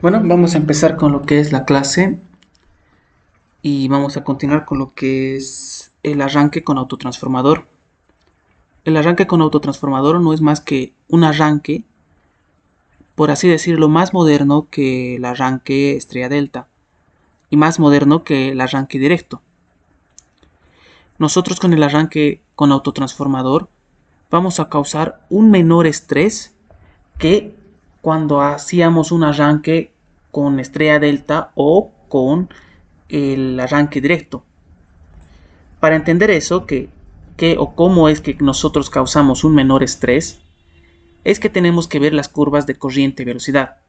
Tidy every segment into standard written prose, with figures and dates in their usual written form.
Bueno, vamos a empezar con lo que es la clase y vamos a continuar con lo que es el arranque con autotransformador. El arranque con autotransformador no es más que un arranque, por así decirlo, más moderno que el arranque estrella delta y más moderno que el arranque directo. Nosotros con el arranque con autotransformador vamos a causar un menor estrés que cuando hacíamos un arranque con estrella delta o con el arranque directo. Para entender eso, que o cómo es que nosotros causamos un menor estrés, es que tenemos que ver las curvas de corriente y velocidad.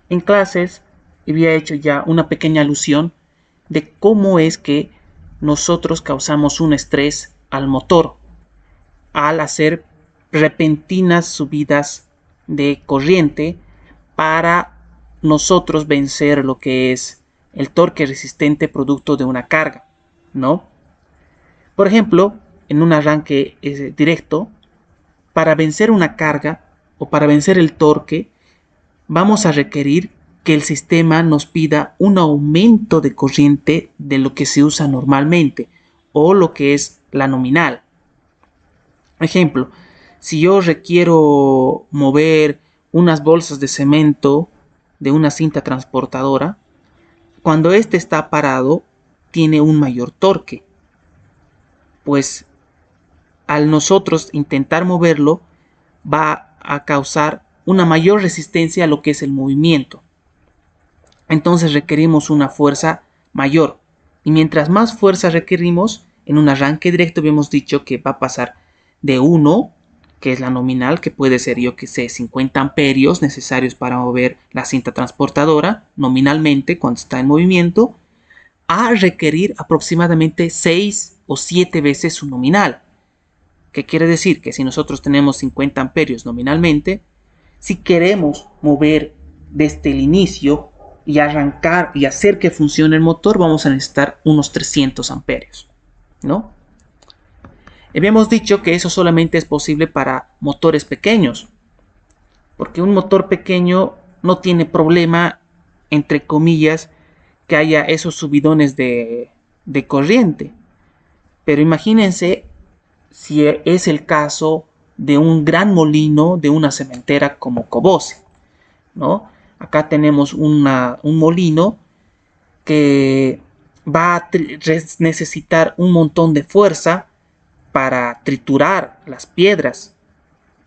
En clases había hecho ya una pequeña alusión de cómo es que nosotros causamos un estrés al motor al hacer repentinas subidas de corriente para nosotros vencer lo que es el torque resistente producto de una carga, ¿no? Por ejemplo, en un arranque directo, para vencer una carga o para vencer el torque, vamos a requerir que el sistema nos pida un aumento de corriente de lo que se usa normalmente o lo que es la nominal. Ejemplo, si yo requiero mover unas bolsas de cemento de una cinta transportadora, cuando éste está parado, tiene un mayor torque. Pues al nosotros intentar moverlo, va a causar una mayor resistencia a lo que es el movimiento. Entonces requerimos una fuerza mayor. Y mientras más fuerza requerimos, en un arranque directo habíamos dicho que va a pasar de 1, que es la nominal, que puede ser, yo que sé, 50 amperios necesarios para mover la cinta transportadora, nominalmente, cuando está en movimiento, a requerir aproximadamente 6 o 7 veces su nominal. ¿Qué quiere decir? Que si nosotros tenemos 50 amperios nominalmente, si queremos mover desde el inicio y arrancar y hacer que funcione el motor, vamos a necesitar unos 300 amperios, ¿no? Habíamos dicho que eso solamente es posible para motores pequeños, porque un motor pequeño no tiene problema, entre comillas, que haya esos subidones de corriente. Pero imagínense si es el caso de un gran molino de una cementera como Cobose, ¿no? Acá tenemos un molino que va a necesitar un montón de fuerza para triturar las piedras,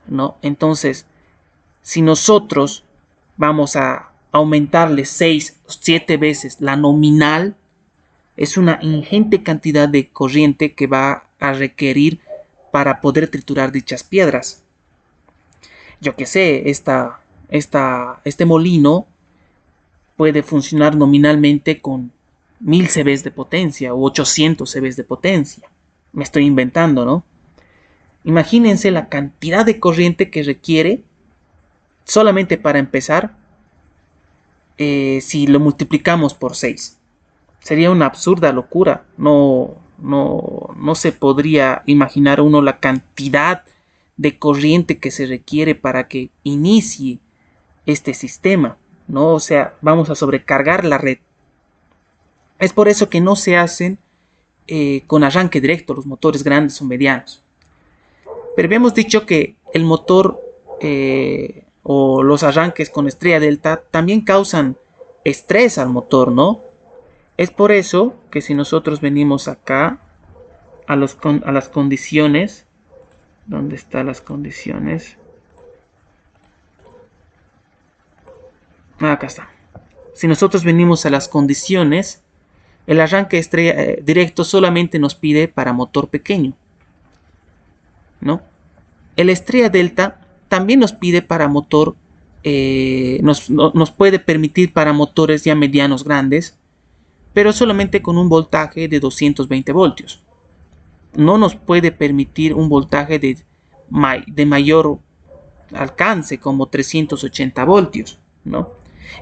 ¿no? Entonces, si nosotros vamos a aumentarle 6 o 7 veces la nominal, es una ingente cantidad de corriente que va a requerir para poder triturar dichas piedras. Yo que sé, este molino puede funcionar nominalmente con 1000 CVs de potencia o 800 CVs de potencia. Me estoy inventando, ¿no? Imagínense la cantidad de corriente que requiere solamente para empezar si lo multiplicamos por 6. Sería una absurda locura. No se podría imaginar uno la cantidad de corriente que se requiere para que inicie este sistema, ¿no? O sea, vamos a sobrecargar la red. Es por eso que no se hacen con arranque directo los motores grandes o medianos. Pero habíamos dicho que el motor o los arranques con estrella delta también causan estrés al motor, ¿no? Es por eso que si nosotros venimos acá a las condiciones, ¿dónde están las condiciones? Acá está. Si nosotros venimos a las condiciones, el arranque estrella directo solamente nos pide para motor pequeño, ¿no? El estrella delta también nos pide para motor, nos puede permitir para motores ya medianos grandes, pero solamente con un voltaje de 220 voltios. No nos puede permitir un voltaje de mayor alcance como 380 voltios, ¿no?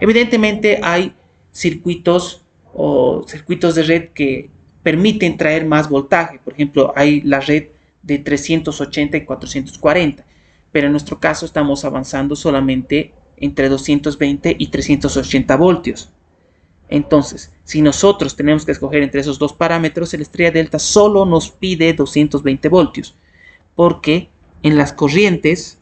Evidentemente hay circuitos o circuitos de red que permiten traer más voltaje. Por ejemplo, hay la red de 380 y 440, pero en nuestro caso estamos avanzando solamente entre 220 y 380 voltios. Entonces, si nosotros tenemos que escoger entre esos dos parámetros, la estrella delta solo nos pide 220 voltios, porque en las corrientes,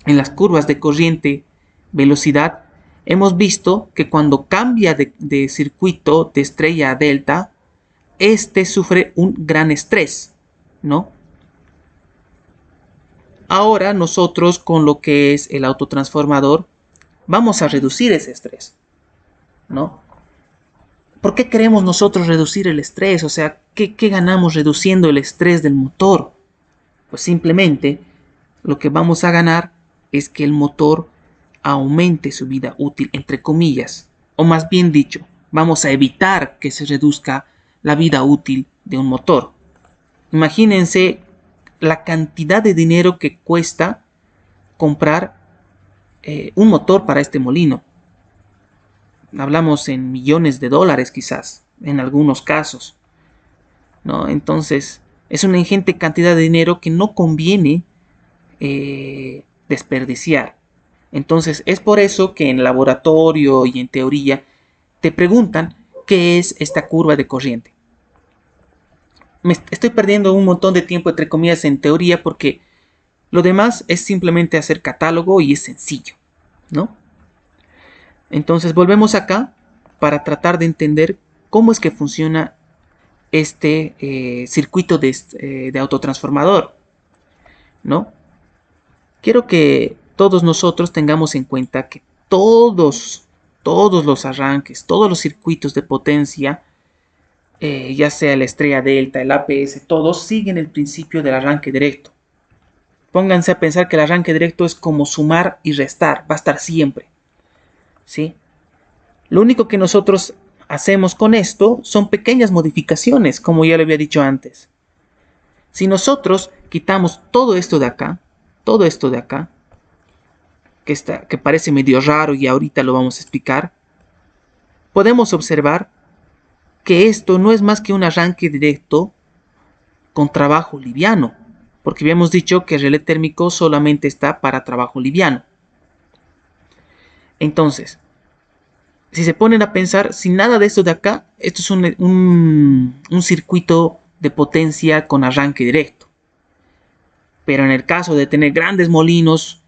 en las curvas de corriente velocidad, hemos visto que cuando cambia de circuito de estrella a delta, este sufre un gran estrés, ¿no? Ahora nosotros con lo que es el autotransformador vamos a reducir ese estrés, ¿no? ¿Por qué queremos nosotros reducir el estrés? O sea, ¿qué ganamos reduciendo el estrés del motor? Pues simplemente lo que vamos a ganar es que el motor aumente su vida útil, entre comillas. O más bien dicho, vamos a evitar que se reduzca la vida útil de un motor. Imagínense la cantidad de dinero que cuesta comprar un motor para este molino. Hablamos en millones de dólares quizás, en algunos casos, ¿no? Entonces, es una ingente cantidad de dinero que no conviene desperdiciar. Entonces, es por eso que en el laboratorio y en teoría te preguntan qué es esta curva de corriente. Me estoy perdiendo un montón de tiempo, entre comillas, en teoría, porque lo demás es simplemente hacer catálogo y es sencillo, ¿no? Entonces volvemos acá para tratar de entender cómo es que funciona este circuito de autotransformador, ¿no? Quiero que todos nosotros tengamos en cuenta que todos los arranques, todos los circuitos de potencia, ya sea la estrella delta, el APS, todos siguen el principio del arranque directo. Pónganse a pensar que el arranque directo es como sumar y restar, va a estar siempre, ¿sí? Lo único que nosotros hacemos con esto son pequeñas modificaciones, como ya lo había dicho antes. Si nosotros quitamos todo esto de acá, que parece medio raro y ahorita lo vamos a explicar, podemos observar que esto no es más que un arranque directo con trabajo liviano, porque habíamos dicho que el relé térmico solamente está para trabajo liviano. Entonces, si se ponen a pensar, sin nada de esto de acá, esto es un circuito de potencia con arranque directo. Pero en el caso de tener grandes molinos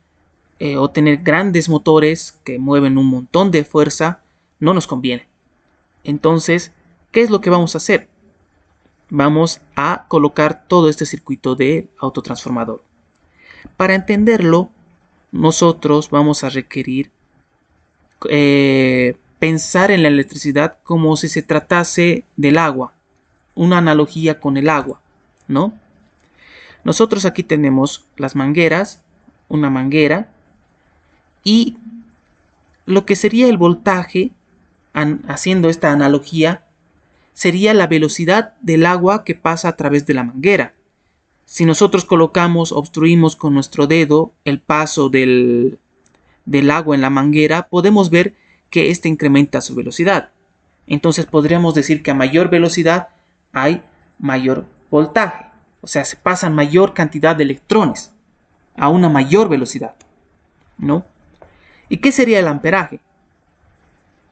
o tener grandes motores que mueven un montón de fuerza, no nos conviene. Entonces, ¿qué es lo que vamos a hacer? Vamos a colocar todo este circuito de autotransformador. Para entenderlo, nosotros vamos a requerir pensar en la electricidad como si se tratase del agua, una analogía con el agua, ¿no? Nosotros aquí tenemos las mangueras, una manguera, y lo que sería el voltaje, haciendo esta analogía, sería la velocidad del agua que pasa a través de la manguera. Si nosotros obstruimos con nuestro dedo el paso del agua en la manguera, podemos ver que éste incrementa su velocidad. Entonces podríamos decir que a mayor velocidad hay mayor voltaje. O sea, se pasan mayor cantidad de electrones a una mayor velocidad, ¿no? ¿Y qué sería el amperaje?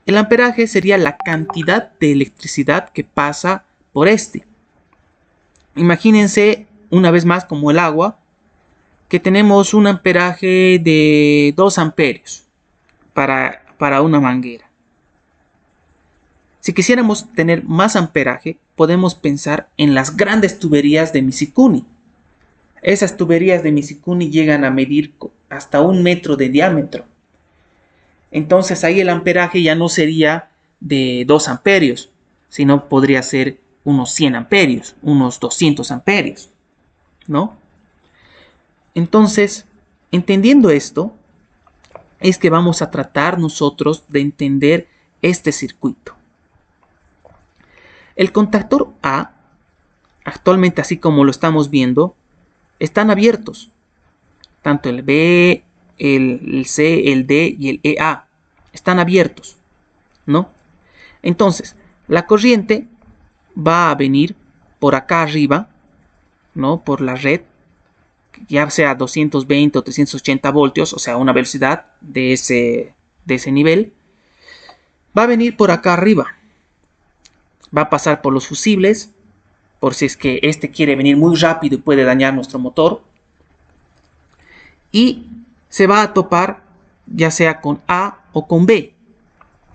El amperaje sería la cantidad de electricidad que pasa por este. Imagínense una vez más como el agua, que tenemos un amperaje de 2 amperios para una manguera. Si quisiéramos tener más amperaje, podemos pensar en las grandes tuberías de Misikuni. Esas tuberías de Misikuni llegan a medir hasta 1 metro de diámetro. Entonces ahí el amperaje ya no sería de 2 amperios, sino podría ser unos 100 amperios, unos 200 amperios, ¿no? Entonces, entendiendo esto, es que vamos a tratar nosotros de entender este circuito. El contactor A, actualmente así como lo estamos viendo, están abiertos. Tanto el B, el C, el D y el EA están abiertos, ¿no? Entonces, la corriente va a venir por acá arriba, ¿no? Por la red, ya sea 220 o 380 voltios, o sea, una velocidad de ese nivel, va a venir por acá arriba. Va a pasar por los fusibles, por si es que este quiere venir muy rápido y puede dañar nuestro motor. Y se va a topar ya sea con A o con B.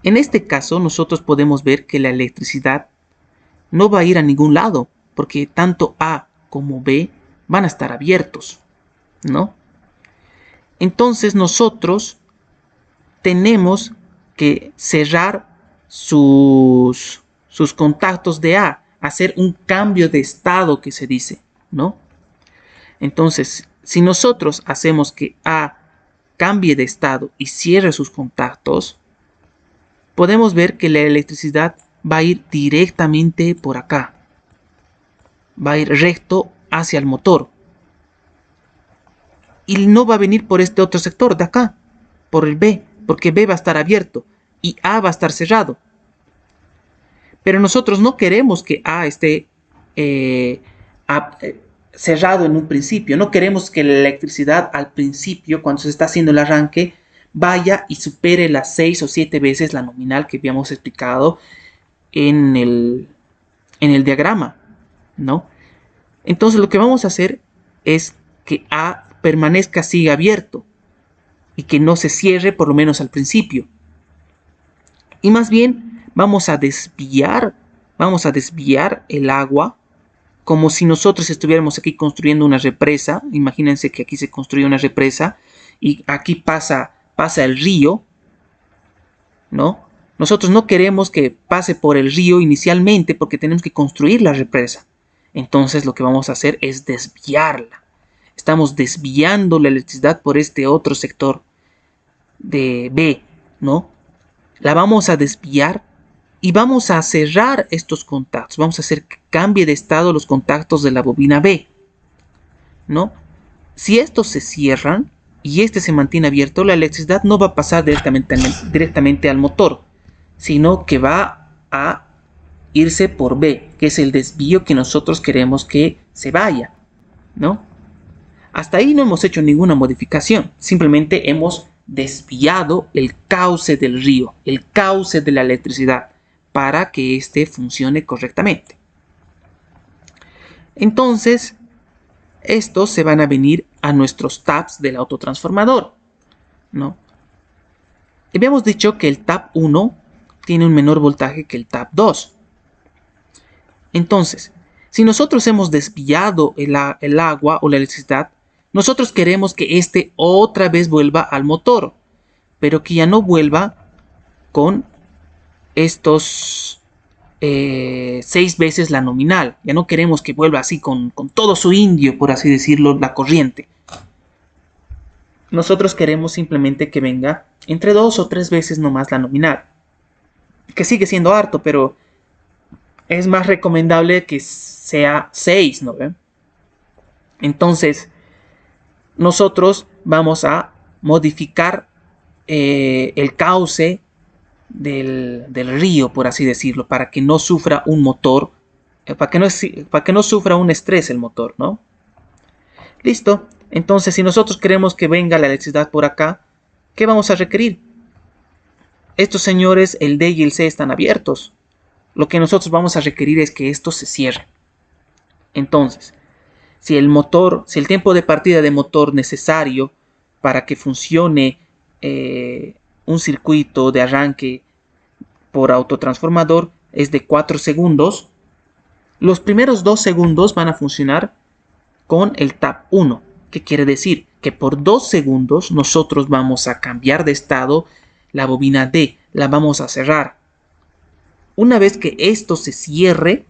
En este caso, nosotros podemos ver que la electricidad no va a ir a ningún lado, porque tanto A como B van a estar abiertos, ¿no? Entonces nosotros tenemos que cerrar sus contactos de A, hacer un cambio de estado que se dice, ¿no? Entonces, si nosotros hacemos que A cambie de estado y cierre sus contactos, podemos ver que la electricidad va a ir directamente por acá. Va a ir recto hacia el motor. Y no va a venir por este otro sector de acá, por el B, porque B va a estar abierto y A va a estar cerrado. Pero nosotros no queremos que A esté cerrado en un principio. No queremos que la electricidad al principio, cuando se está haciendo el arranque, vaya y supere las 6 o 7 veces la nominal que habíamos explicado en el diagrama, ¿no? Entonces lo que vamos a hacer es que A permanezca así abierto y que no se cierre por lo menos al principio. Y más bien vamos a desviar el agua como si nosotros estuviéramos aquí construyendo una represa. Imagínense que aquí se construye una represa y aquí pasa el río, ¿no? Nosotros no queremos que pase por el río inicialmente porque tenemos que construir la represa. Entonces lo que vamos a hacer es desviarla. Estamos desviando la electricidad por este otro sector de B, ¿no? La vamos a desviar y vamos a cerrar estos contactos. Vamos a hacer que cambie de estado los contactos de la bobina B, ¿no? Si estos se cierran y este se mantiene abierto, la electricidad no va a pasar directamente al motor, sino que va a irse por B, que es el desvío que nosotros queremos que se vaya, ¿no? Hasta ahí no hemos hecho ninguna modificación, simplemente hemos desviado el cauce del río, el cauce de la electricidad, para que éste funcione correctamente. Entonces, estos se van a venir a nuestros taps del autotransformador, ¿no? Habíamos dicho que el tap 1 tiene un menor voltaje que el tap 2. Entonces, si nosotros hemos desviado el agua o la electricidad, nosotros queremos que este otra vez vuelva al motor, pero que ya no vuelva con estos 6 veces la nominal. Ya no queremos que vuelva así con todo su indio, por así decirlo, la corriente. Nosotros queremos simplemente que venga entre 2 o 3 veces nomás la nominal, que sigue siendo harto, pero es más recomendable que sea 6, ¿no? Entonces, nosotros vamos a modificar el cauce del río, por así decirlo, para que no sufra un motor, para que no sufra un estrés el motor, ¿no? Listo. Entonces, si nosotros queremos que venga la electricidad por acá, ¿qué vamos a requerir? Estos señores, el D y el C, están abiertos. Lo que nosotros vamos a requerir es que esto se cierre. Entonces, si el tiempo de partida de motor necesario para que funcione un circuito de arranque por autotransformador es de 4 segundos, los primeros 2 segundos van a funcionar con el tap 1. ¿Qué quiere decir? Que por 2 segundos nosotros vamos a cambiar de estado la bobina D, la vamos a cerrar. Una vez que esto se cierre,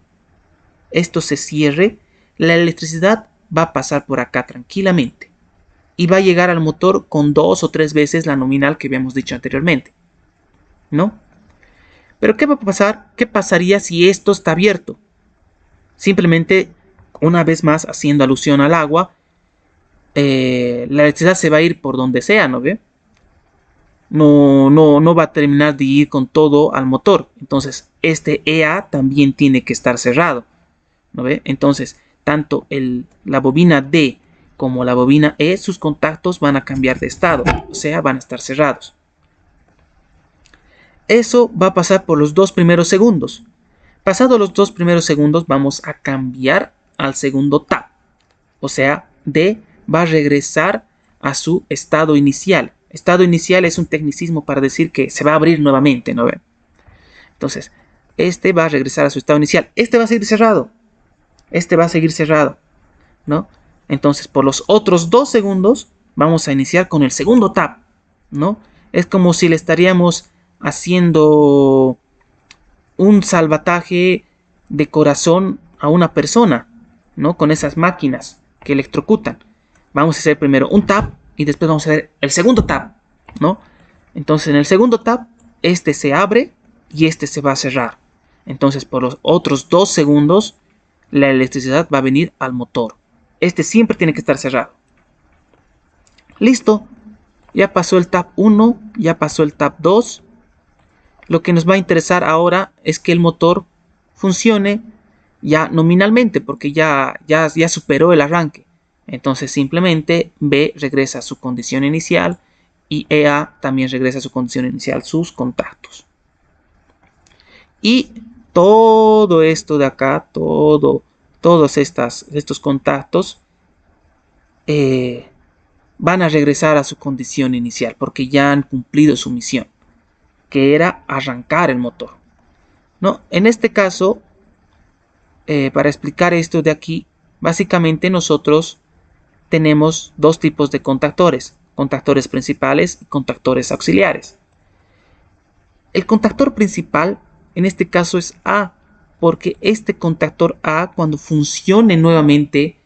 la electricidad va a pasar por acá tranquilamente y va a llegar al motor con 2 o 3 veces la nominal que habíamos dicho anteriormente, ¿no? Pero ¿qué va a pasar? ¿Qué pasaría si esto está abierto? Simplemente, una vez más, haciendo alusión al agua, la electricidad se va a ir por donde sea, ¿no ve? No va a terminar de ir con todo al motor. Entonces, este EA también tiene que estar cerrado, ¿no ve? Entonces, tanto la bobina D como la bobina E, sus contactos van a cambiar de estado, o sea, van a estar cerrados. Eso va a pasar por los 2 primeros segundos. Pasados los 2 primeros segundos, vamos a cambiar al segundo tap. O sea, D va a regresar a su estado inicial. Estado inicial es un tecnicismo para decir que se va a abrir nuevamente, ¿no ven? Entonces, este va a regresar a su estado inicial. Este va a seguir cerrado. Este va a seguir cerrado, ¿no? Entonces, por los otros 2 segundos, vamos a iniciar con el segundo tap, ¿no? Es como si le estaríamos haciendo un salvataje de corazón a una persona, ¿no? Con esas máquinas que electrocutan. Vamos a hacer primero un tap y después vamos a hacer el segundo tap, ¿no? Entonces, en el segundo tap, este se abre y este se va a cerrar. Entonces, por los otros 2 segundos, la electricidad va a venir al motor. Este siempre tiene que estar cerrado. Listo. Ya pasó el tap 1, ya pasó el tap 2. Lo que nos va a interesar ahora es que el motor funcione ya nominalmente, porque ya superó el arranque. Entonces simplemente B regresa a su condición inicial y EA también regresa a su condición inicial, sus contactos. Y todo esto de acá, todos estos contactos van a regresar a su condición inicial porque ya han cumplido su misión, que era arrancar el motor, ¿no? En este caso, para explicar esto de aquí, básicamente nosotros tenemos 2 tipos de contactores principales y contactores auxiliares. El contactor principal en este caso es A, porque este contactor A, cuando funcione nuevamente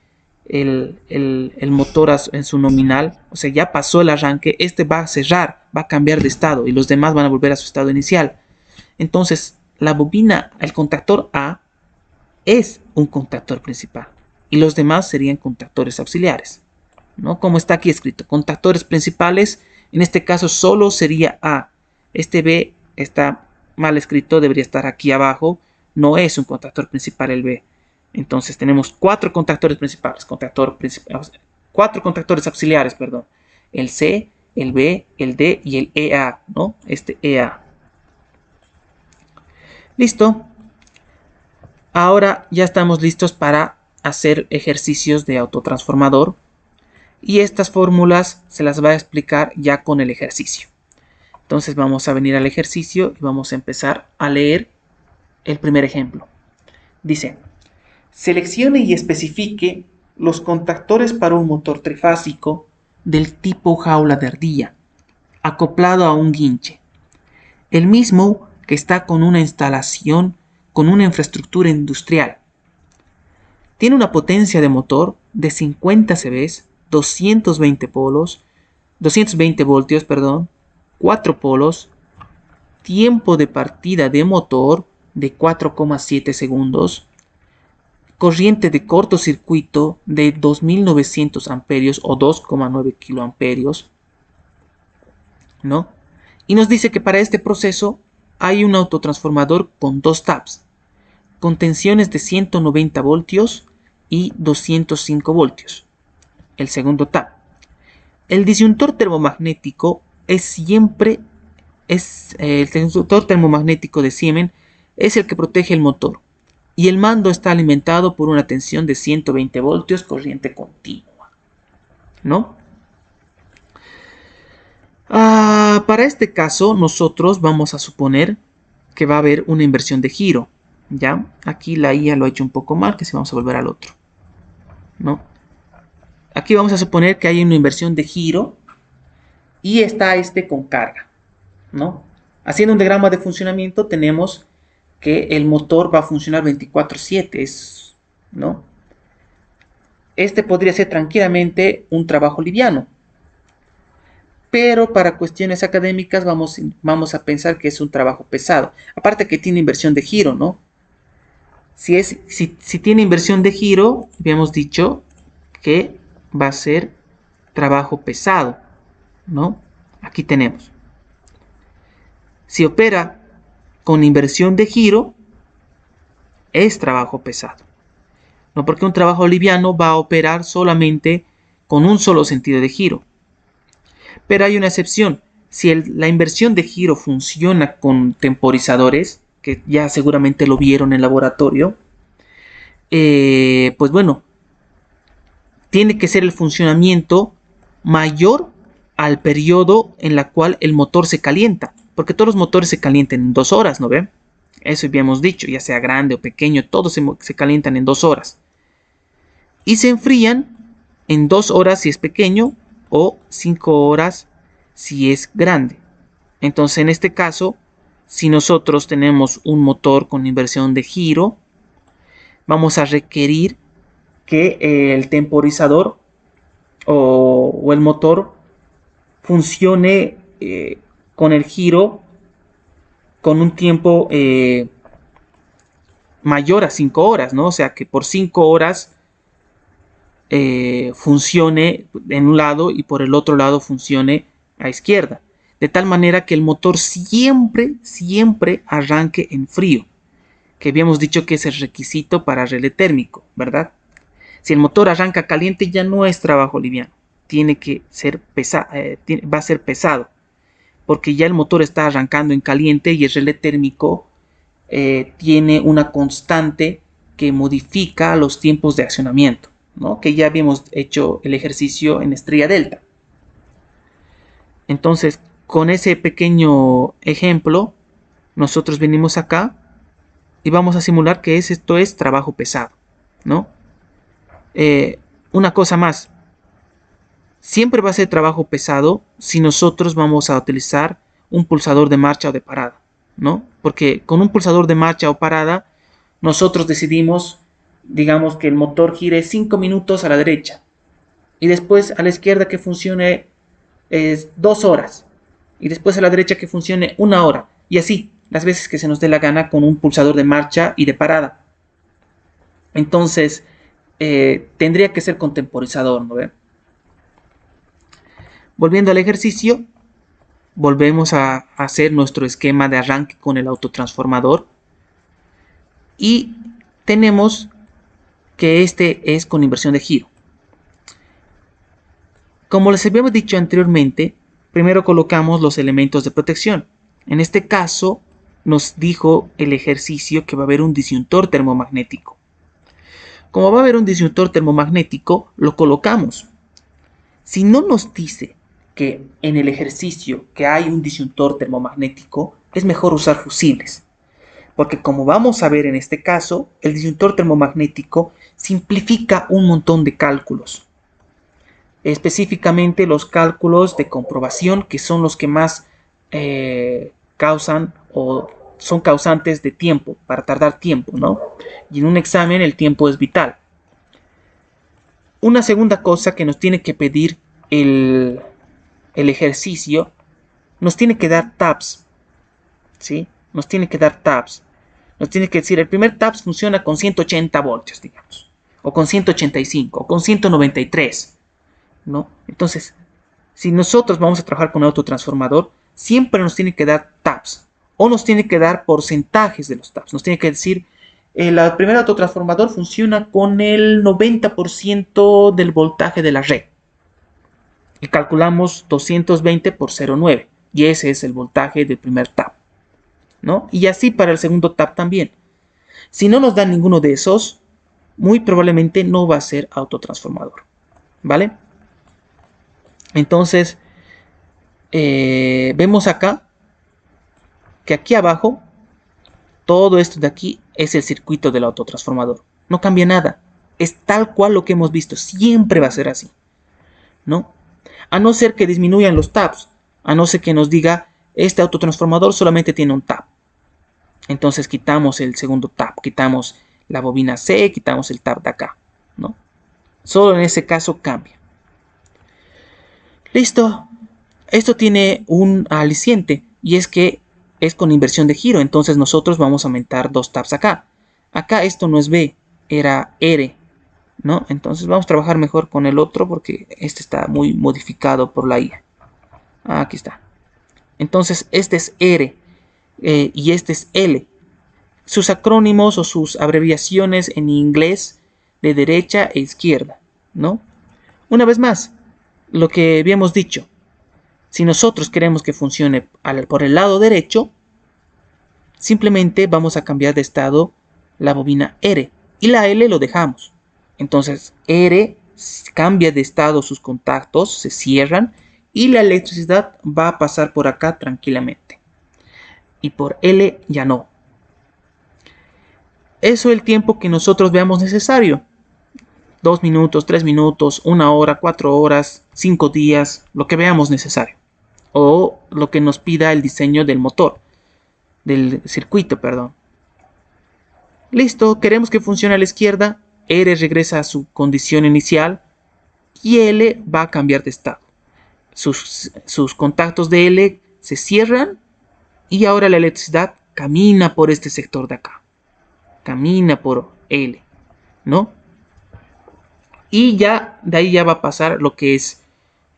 el motor en su nominal, o sea, ya pasó el arranque, este va a cerrar, va a cambiar de estado y los demás van a volver a su estado inicial. Entonces, la bobina, el contactor A, es un contactor principal y los demás serían contactores auxiliares, ¿no? Como está aquí escrito, contactores principales, en este caso solo sería A. Este B está mal escrito, debería estar aquí abajo, no es un contactor principal el B. Entonces tenemos 4 contactores principales, 4 contactores auxiliares, perdón. El C, el B, el D y el EA, ¿no? Este EA. Listo. Ahora ya estamos listos para hacer ejercicios de autotransformador. Y estas fórmulas se las va a explicar ya con el ejercicio. Entonces vamos a venir al ejercicio y vamos a empezar a leer el primer ejemplo. Dice, seleccione y especifique los contactores para un motor trifásico del tipo jaula de ardilla, acoplado a un guinche. El mismo que está con una instalación, con una infraestructura industrial. Tiene una potencia de motor de 50 cb, 220 voltios, 4 polos, tiempo de partida de motor de 4,7 segundos, corriente de cortocircuito de 2900 amperios o 2,9 kiloamperios, ¿no? Y nos dice que para este proceso hay un autotransformador con 2 taps, con tensiones de 190 voltios y 205 voltios. El segundo tap. El disyuntor termomagnético el disyuntor termomagnético de Siemens es el que protege el motor y el mando está alimentado por una tensión de 120 voltios corriente continua, ¿no? Para este caso nosotros vamos a suponer que va a haber una inversión de giro, ¿ya? Aquí la IA lo ha hecho un poco mal, que si vamos a volver al otro, ¿no? Aquí vamos a suponer que hay una inversión de giro y está este con carga, ¿no? Haciendo un diagrama de funcionamiento tenemos que el motor va a funcionar 24/7, ¿no? Este podría ser tranquilamente un trabajo liviano, pero para cuestiones académicas vamos a pensar que es un trabajo pesado. Aparte que tiene inversión de giro, ¿no? Si tiene inversión de giro, habíamos dicho que va a ser trabajo pesado, ¿no? Aquí tenemos. Si opera con inversión de giro, es trabajo pesado, ¿no? Porque un trabajo liviano va a operar solamente con un solo sentido de giro. Pero hay una excepción. Si la inversión de giro funciona con temporizadores, que ya seguramente lo vieron en laboratorio, pues bueno, tiene que ser el funcionamiento mayor al periodo en la cual el motor se calienta, porque todos los motores se calientan en 2 horas, ¿no ven? Eso habíamos dicho, ya sea grande o pequeño, todos se calientan en 2 horas. Y se enfrían en 2 horas si es pequeño o 5 horas si es grande. Entonces, en este caso, si nosotros tenemos un motor con inversión de giro, vamos a requerir que el temporizador o el motor funcione con el giro con un tiempo mayor a 5 horas, ¿no? O sea, que por 5 horas funcione en un lado y por el otro lado funcione a izquierda. De tal manera que el motor siempre arranque en frío, que habíamos dicho que es el requisito para relé térmico, ¿verdad? Si el motor arranca caliente ya no es trabajo liviano, tiene que ser pesado, va a ser pesado, porque ya el motor está arrancando en caliente y el relé térmico tiene una constante que modifica los tiempos de accionamiento, ¿no? Que ya habíamos hecho el ejercicio en estrella delta. Entonces, con ese pequeño ejemplo, nosotros venimos acá y vamos a simular que esto es trabajo pesado, ¿no? Una cosa más, siempre va a ser trabajo pesado si nosotros vamos a utilizar un pulsador de marcha o de parada, ¿no? Porque con un pulsador de marcha o parada, nosotros decidimos, digamos, que el motor gire 5 minutos a la derecha y después a la izquierda que funcione 2 horas y después a la derecha que funcione 1 hora y así las veces que se nos dé la gana con un pulsador de marcha y de parada. Entonces tendría que ser con temporizador, ¿no ven? Volviendo al ejercicio, volvemos a hacer nuestro esquema de arranque con el autotransformador y tenemos que este es con inversión de giro. Como les habíamos dicho anteriormente, primero colocamos los elementos de protección. En este caso, nos dijo el ejercicio que va a haber un disyuntor termomagnético. Como va a haber un disyuntor termomagnético, lo colocamos. Si no nos dice que en el ejercicio que hay un disyuntor termomagnético, es mejor usar fusibles. Porque como vamos a ver en este caso, el disyuntor termomagnético simplifica un montón de cálculos. Específicamente los cálculos de comprobación, que son los que más causan o son causantes de tiempo, para tardar tiempo, ¿no? Y en un examen el tiempo es vital. Una segunda cosa que nos tiene que pedir el ejercicio, nos tiene que dar tabs, ¿sí? Nos tiene que dar tabs. Nos tiene que decir, el primer tabs funciona con 180 voltios, digamos, o con 185, o con 193, ¿no? Entonces, si nosotros vamos a trabajar con autotransformador, siempre nos tiene que dar tabs, o nos tiene que dar porcentajes de los tabs. Nos tiene que decir, el primer autotransformador funciona con el 90% del voltaje de la red. Y calculamos 220 por 0,9. Y ese es el voltaje del primer tab, ¿no? Y así para el segundo tab también. Si no nos dan ninguno de esos, muy probablemente no va a ser autotransformador, ¿vale? Entonces, vemos acá que aquí abajo, todo esto de aquí es el circuito del autotransformador. No cambia nada. Es tal cual lo que hemos visto. Siempre va a ser así, ¿no? A no ser que disminuyan los tabs. A no ser que nos diga, este autotransformador solamente tiene un tab. Entonces quitamos el segundo tab. Quitamos la bobina C, quitamos el tab de acá, ¿no? Solo en ese caso cambia. Listo. Esto tiene un aliciente y es que es con inversión de giro. Entonces nosotros vamos a aumentar 2 tabs acá. Acá esto no es B, era R, ¿no? Entonces vamos a trabajar mejor con el otro porque este está muy modificado por la IA. Aquí está. Entonces este es R y este es L. Sus acrónimos o sus abreviaciones en inglés de derecha e izquierda, ¿no? Una vez más, lo que habíamos dicho, si nosotros queremos que funcione por el lado derecho, simplemente vamos a cambiar de estado la bobina R y la L lo dejamos. Entonces R cambia de estado, sus contactos se cierran y la electricidad va a pasar por acá tranquilamente. Y por L ya no. Eso es el tiempo que nosotros veamos necesario. 2 minutos, 3 minutos, 1 hora, 4 horas, 5 días, lo que veamos necesario. O lo que nos pida el diseño del motor, del circuito, perdón. Listo, queremos que funcione a la izquierda, R regresa a su condición inicial y L va a cambiar de estado. Sus contactos de L se cierran y ahora la electricidad camina por este sector de acá. Camina por L, ¿no? Y ya de ahí ya va a pasar lo que es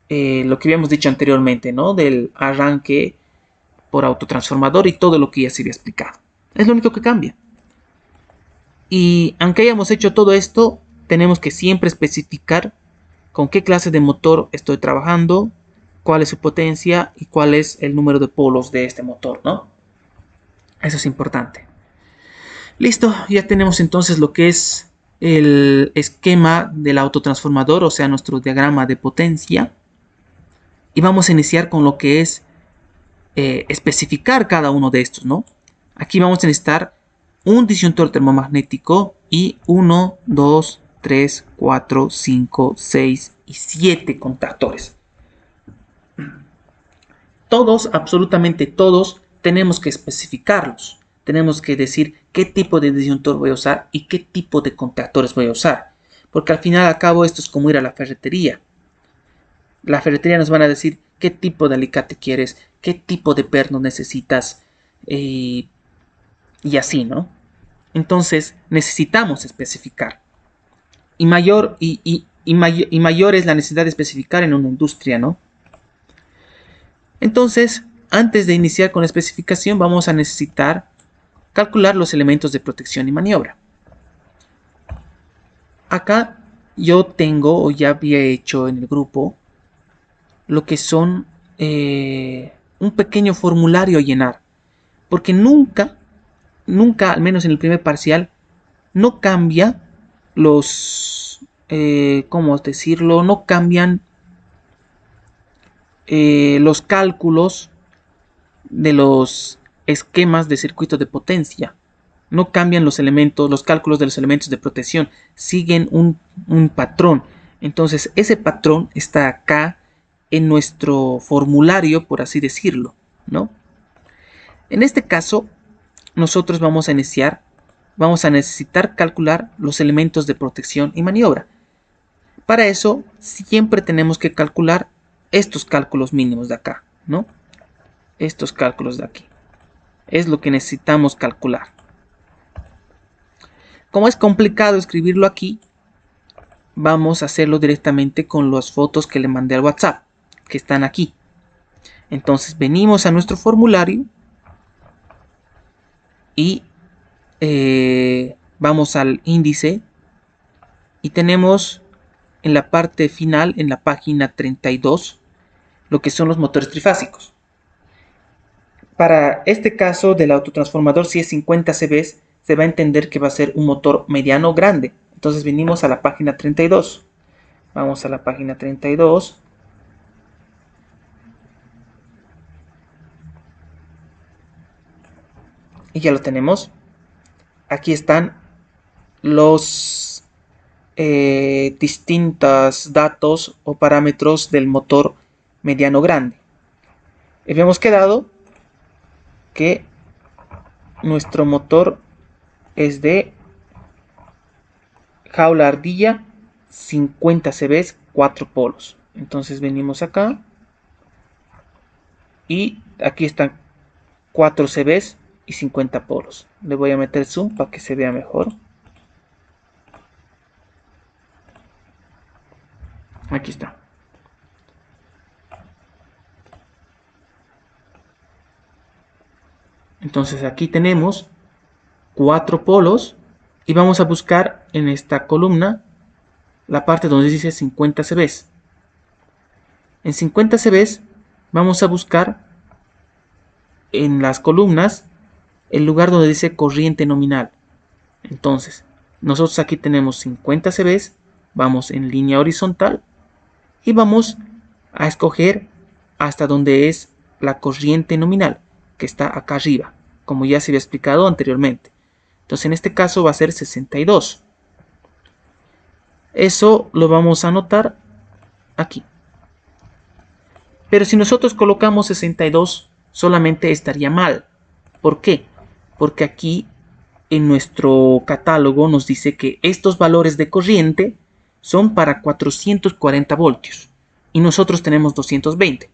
lo que habíamos dicho anteriormente, ¿no? Del arranque por autotransformador y todo lo que ya se había explicado. Es lo único que cambia. Y aunque hayamos hecho todo esto, tenemos que siempre especificar con qué clase de motor estoy trabajando, cuál es su potencia y cuál es el número de polos de este motor, ¿no? Eso es importante. Listo, ya tenemos entonces lo que es el esquema del autotransformador, o sea, nuestro diagrama de potencia. Y vamos a iniciar con lo que es especificar cada uno de estos, ¿no? Aquí vamos a necesitar un disyuntor termomagnético y 1, 2, 3, 4, 5, 6 y 7 contactores. Todos, absolutamente todos, tenemos que especificarlos. Tenemos que decir qué tipo de disyuntor voy a usar y qué tipo de contactores voy a usar. Porque al final al cabo esto es como ir a la ferretería. La ferretería nos van a decir qué tipo de alicate quieres, qué tipo de perno necesitas y así, ¿no? Entonces necesitamos especificar. Y mayor es la necesidad de especificar en una industria, ¿no? Entonces, antes de iniciar con la especificación, vamos a necesitar calcular los elementos de protección y maniobra. Acá yo tengo, o ya había hecho en el grupo, lo que son un pequeño formulario a llenar. Porque nunca, al menos en el primer parcial, no cambia los, ¿cómo decirlo? No cambian los cálculos de los esquemas de circuito de potencia. No cambian los elementos, los cálculos de los elementos de protección. Siguen un patrón. Entonces, ese patrón está acá en nuestro formulario, por así decirlo, ¿no? En este caso, nosotros vamos a necesitar calcular los elementos de protección y maniobra. Para eso, siempre tenemos que calcular estos cálculos mínimos de acá, ¿no? Estos cálculos de aquí. Es lo que necesitamos calcular. Como es complicado escribirlo aquí, vamos a hacerlo directamente con las fotos que le mandé al WhatsApp, que están aquí. Entonces venimos a nuestro formulario y vamos al índice y tenemos en la parte final, en la página 32, lo que son los motores trifásicos. Para este caso del autotransformador, si es 50 CV, se va a entender que va a ser un motor mediano o grande. Entonces venimos a la página 32. Vamos a la página 32. Y ya lo tenemos. Aquí están los distintos datos o parámetros del motor mediano grande. Habíamos quedado que nuestro motor es de jaula ardilla 50 CV, 4 polos. Entonces venimos acá y aquí están 4 CV y 50 polos. Le voy a meter zoom para que se vea mejor. Aquí está. Entonces aquí tenemos 4 polos y vamos a buscar en esta columna la parte donde dice 50 cb. En 50 cb vamos a buscar en las columnas el lugar donde dice corriente nominal. Entonces, nosotros aquí tenemos 50 cb, vamos en línea horizontal y vamos a escoger hasta donde es la corriente nominal, que está acá arriba, como ya se había explicado anteriormente. Entonces, en este caso va a ser 62. Eso lo vamos a anotar aquí. Pero si nosotros colocamos 62, solamente estaría mal. ¿Por qué? Porque aquí en nuestro catálogo nos dice que estos valores de corriente son para 440 voltios y nosotros tenemos 220.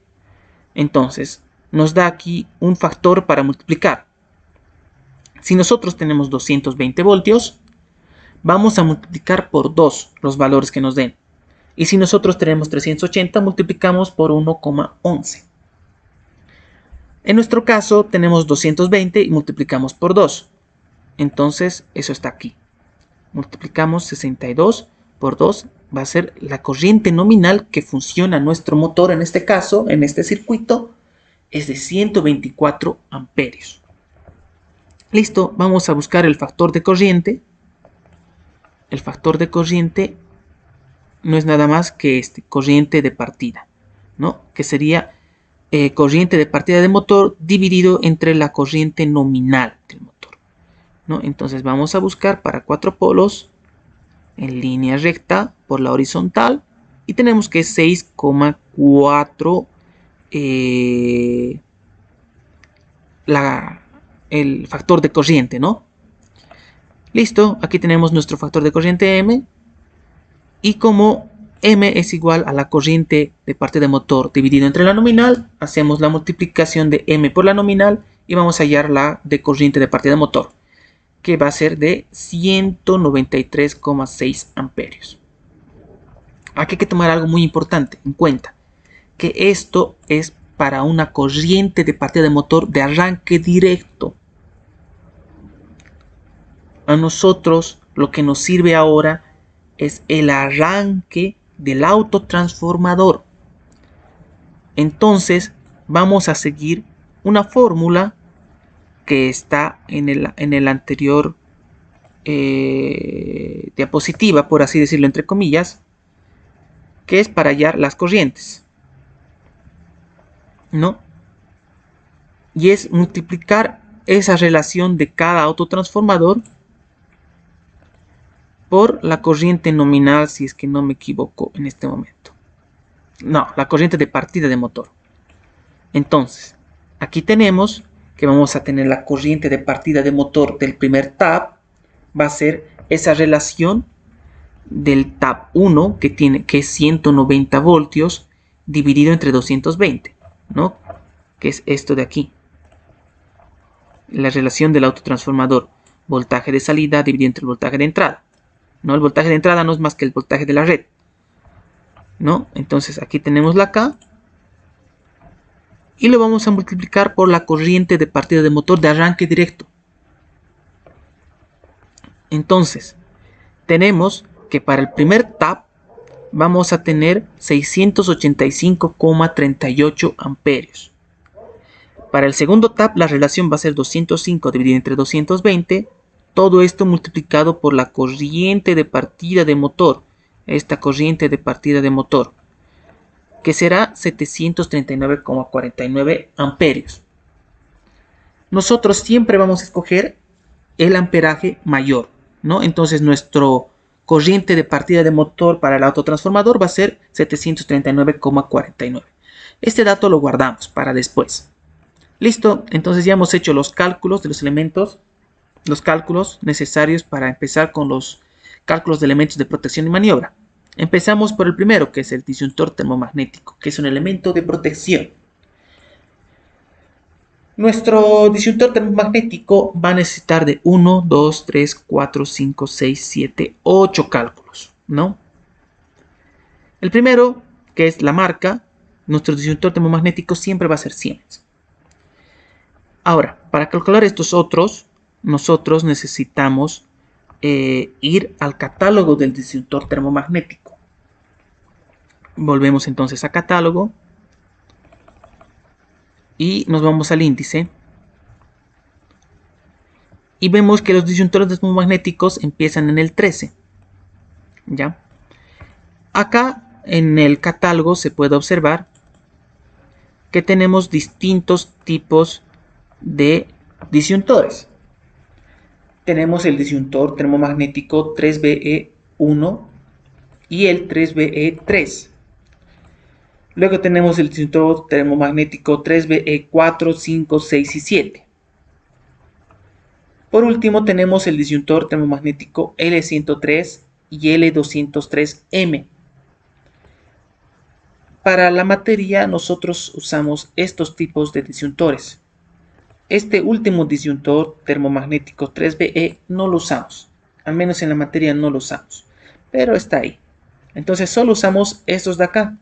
Entonces, nos da aquí un factor para multiplicar. Si nosotros tenemos 220 voltios, vamos a multiplicar por 2 los valores que nos den. Y si nosotros tenemos 380, multiplicamos por 1,11. En nuestro caso tenemos 220 y multiplicamos por 2. Entonces eso está aquí. Multiplicamos 62 por 2. Va a ser la corriente nominal que funciona nuestro motor en este caso, en este circuito, es de 124 amperios. Listo, vamos a buscar el factor de corriente. El factor de corriente no es nada más que corriente de partida, ¿no? Que sería corriente de partida de motor dividido entre la corriente nominal del motor, ¿no? Entonces vamos a buscar para 4 polos en línea recta por la horizontal y tenemos que es 6,4 el factor de corriente, ¿no? Listo, aquí tenemos nuestro factor de corriente M. Y como M es igual a la corriente de partida de motor dividido entre la nominal, hacemos la multiplicación de M por la nominal y vamos a hallar la de corriente de partida de motor, que va a ser de 193,6 amperios. Aquí hay que tomar algo muy importante en cuenta, que esto es para una corriente de partida de motor de arranque directo. A nosotros lo que nos sirve ahora es el arranque del autotransformador. Entonces vamos a seguir una fórmula que está en el anterior diapositiva, por así decirlo entre comillas, que es para hallar las corrientes, ¿no? Y es multiplicar esa relación de cada autotransformador por la corriente nominal, si es que no me equivoco en este momento. No, la corriente de partida de motor. Entonces, aquí tenemos que vamos a tener la corriente de partida de motor del primer tab. Va a ser esa relación del tab 1, que es 190 voltios, dividido entre 220, ¿no? Que es esto de aquí. La relación del autotransformador. Voltaje de salida dividido entre el voltaje de entrada. ¿No? El voltaje de entrada no es más que el voltaje de la red, ¿no? Entonces aquí tenemos la K y lo vamos a multiplicar por la corriente de partida de motor de arranque directo. Entonces tenemos que para el primer tab vamos a tener 685,38 amperios. Para el segundo tab la relación va a ser 205 dividido entre 220. Todo esto multiplicado por la corriente de partida de motor, esta corriente de partida de motor, que será 739,49 amperios. Nosotros siempre vamos a escoger el amperaje mayor, ¿no? Entonces nuestro corriente de partida de motor para el autotransformador va a ser 739,49. Este dato lo guardamos para después. Listo, entonces ya hemos hecho los cálculos de los elementos, los cálculos necesarios para empezar con los cálculos de elementos de protección y maniobra. Empezamos por el primero, que es el disyuntor termomagnético, que es un elemento de protección. Nuestro disyuntor termomagnético va a necesitar de 1, 2, 3, 4, 5, 6, 7, 8 cálculos, ¿no? El primero, que es la marca, nuestro disyuntor termomagnético siempre va a ser Siemens. Ahora, para calcular estos otros, nosotros necesitamos ir al catálogo del disyuntor termomagnético. Volvemos entonces a catálogo y nos vamos al índice. Y vemos que los disyuntores termomagnéticos empiezan en el 13. ¿Ya? Acá en el catálogo se puede observar que tenemos distintos tipos de disyuntores. Tenemos el disyuntor termomagnético 3BE1 y el 3BE3. Luego tenemos el disyuntor termomagnético 3BE4, 5, 6 y 7. Por último tenemos el disyuntor termomagnético L103 y L203M. Para la materia nosotros usamos estos tipos de disyuntores. Este último disyuntor termomagnético 3BE no lo usamos, al menos en la materia no lo usamos, pero está ahí. Entonces solo usamos estos de acá.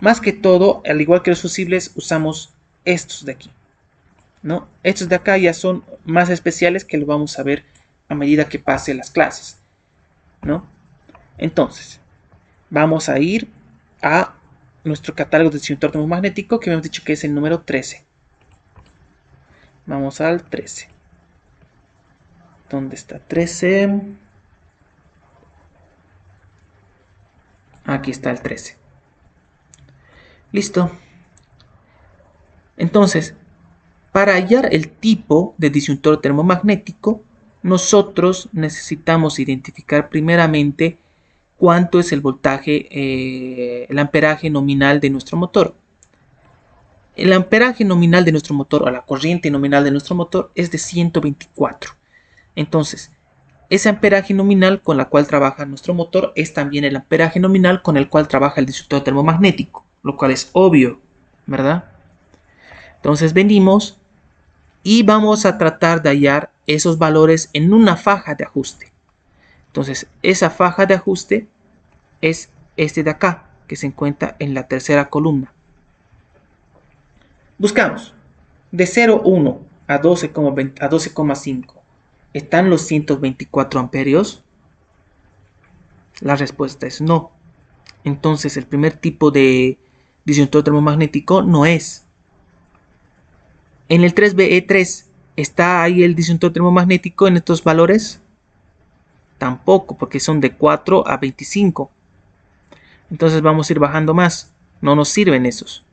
Más que todo, al igual que los fusibles, usamos estos de aquí, ¿no? Estos de acá ya son más especiales que lo vamos a ver a medida que pase las clases, ¿no? Entonces, vamos a ir a nuestro catálogo de disyuntor termomagnético, que hemos dicho que es el número 13. Vamos al 13. ¿Dónde está 13? Aquí está el 13. Listo. Entonces, para hallar el tipo de disyuntor termomagnético, nosotros necesitamos identificar primeramente cuánto es el voltaje, el amperaje nominal de nuestro motor. El amperaje nominal de nuestro motor, o la corriente nominal de nuestro motor, es de 124. Entonces, ese amperaje nominal con la cual trabaja nuestro motor es también el amperaje nominal con el cual trabaja el disyuntor termomagnético, lo cual es obvio, ¿verdad? Entonces venimos y vamos a tratar de hallar esos valores en una faja de ajuste. Entonces, esa faja de ajuste es este de acá, que se encuentra en la tercera columna. Buscamos de 0,1 a 12,5. ¿Están los 124 amperios? La respuesta es no. Entonces el primer tipo de disyuntor termomagnético no es. En el 3BE3, ¿está ahí el disyuntor termomagnético en estos valores? Tampoco, porque son de 4 a 25. Entonces vamos a ir bajando más. No nos sirven esos.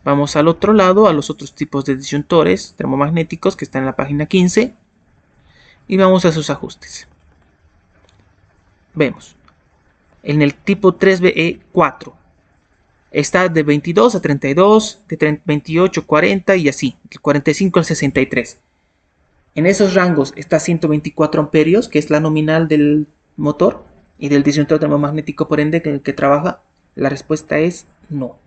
Vamos al otro lado, a los otros tipos de disyuntores termomagnéticos que están en la página 15. Y vamos a sus ajustes. Vemos. En el tipo 3BE4 está de 22 a 32, de 28 a 40 y así, de 45 al 63. En esos rangos está 124 amperios, que es la nominal del motor y del disyuntor termomagnético por ende que trabaja. La respuesta es no.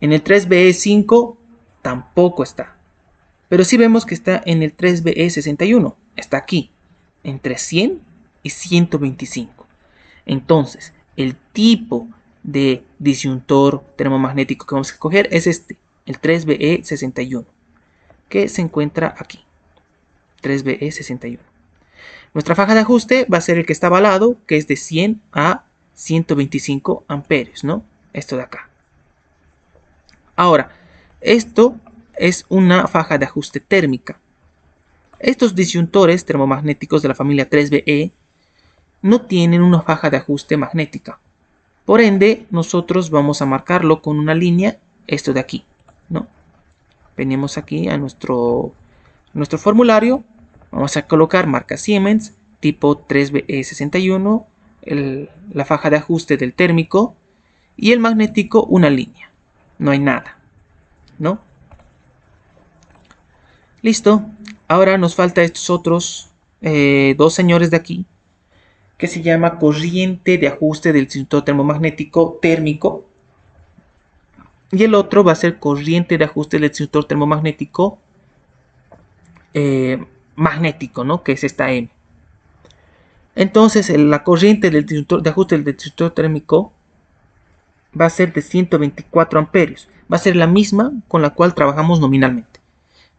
En el 3BE5 tampoco está. Pero sí vemos que está en el 3BE61. Está aquí, entre 100 y 125. Entonces, el tipo de disyuntor termomagnético que vamos a escoger es este, el 3BE61, que se encuentra aquí. 3BE61. Nuestra faja de ajuste va a ser el que está avalado, que es de 100 a 125 amperios, ¿no? Esto de acá. Ahora, esto es una faja de ajuste térmica. Estos disyuntores termomagnéticos de la familia 3BE no tienen una faja de ajuste magnética. Por ende, nosotros vamos a marcarlo con una línea, esto de aquí, ¿no? Venimos aquí a nuestro formulario, vamos a colocar marca Siemens, tipo 3BE61, la faja de ajuste del térmico y el magnético una línea. No hay nada, ¿no? Listo. Ahora nos falta estos otros dos señores de aquí, que se llama corriente de ajuste del disyuntor termomagnético térmico. Y el otro va a ser corriente de ajuste del disyuntor termomagnético magnético, ¿no? Que es esta M. Entonces, la corriente del disyuntor de ajuste del disyuntor térmico va a ser de 124 amperios. Va a ser la misma con la cual trabajamos nominalmente.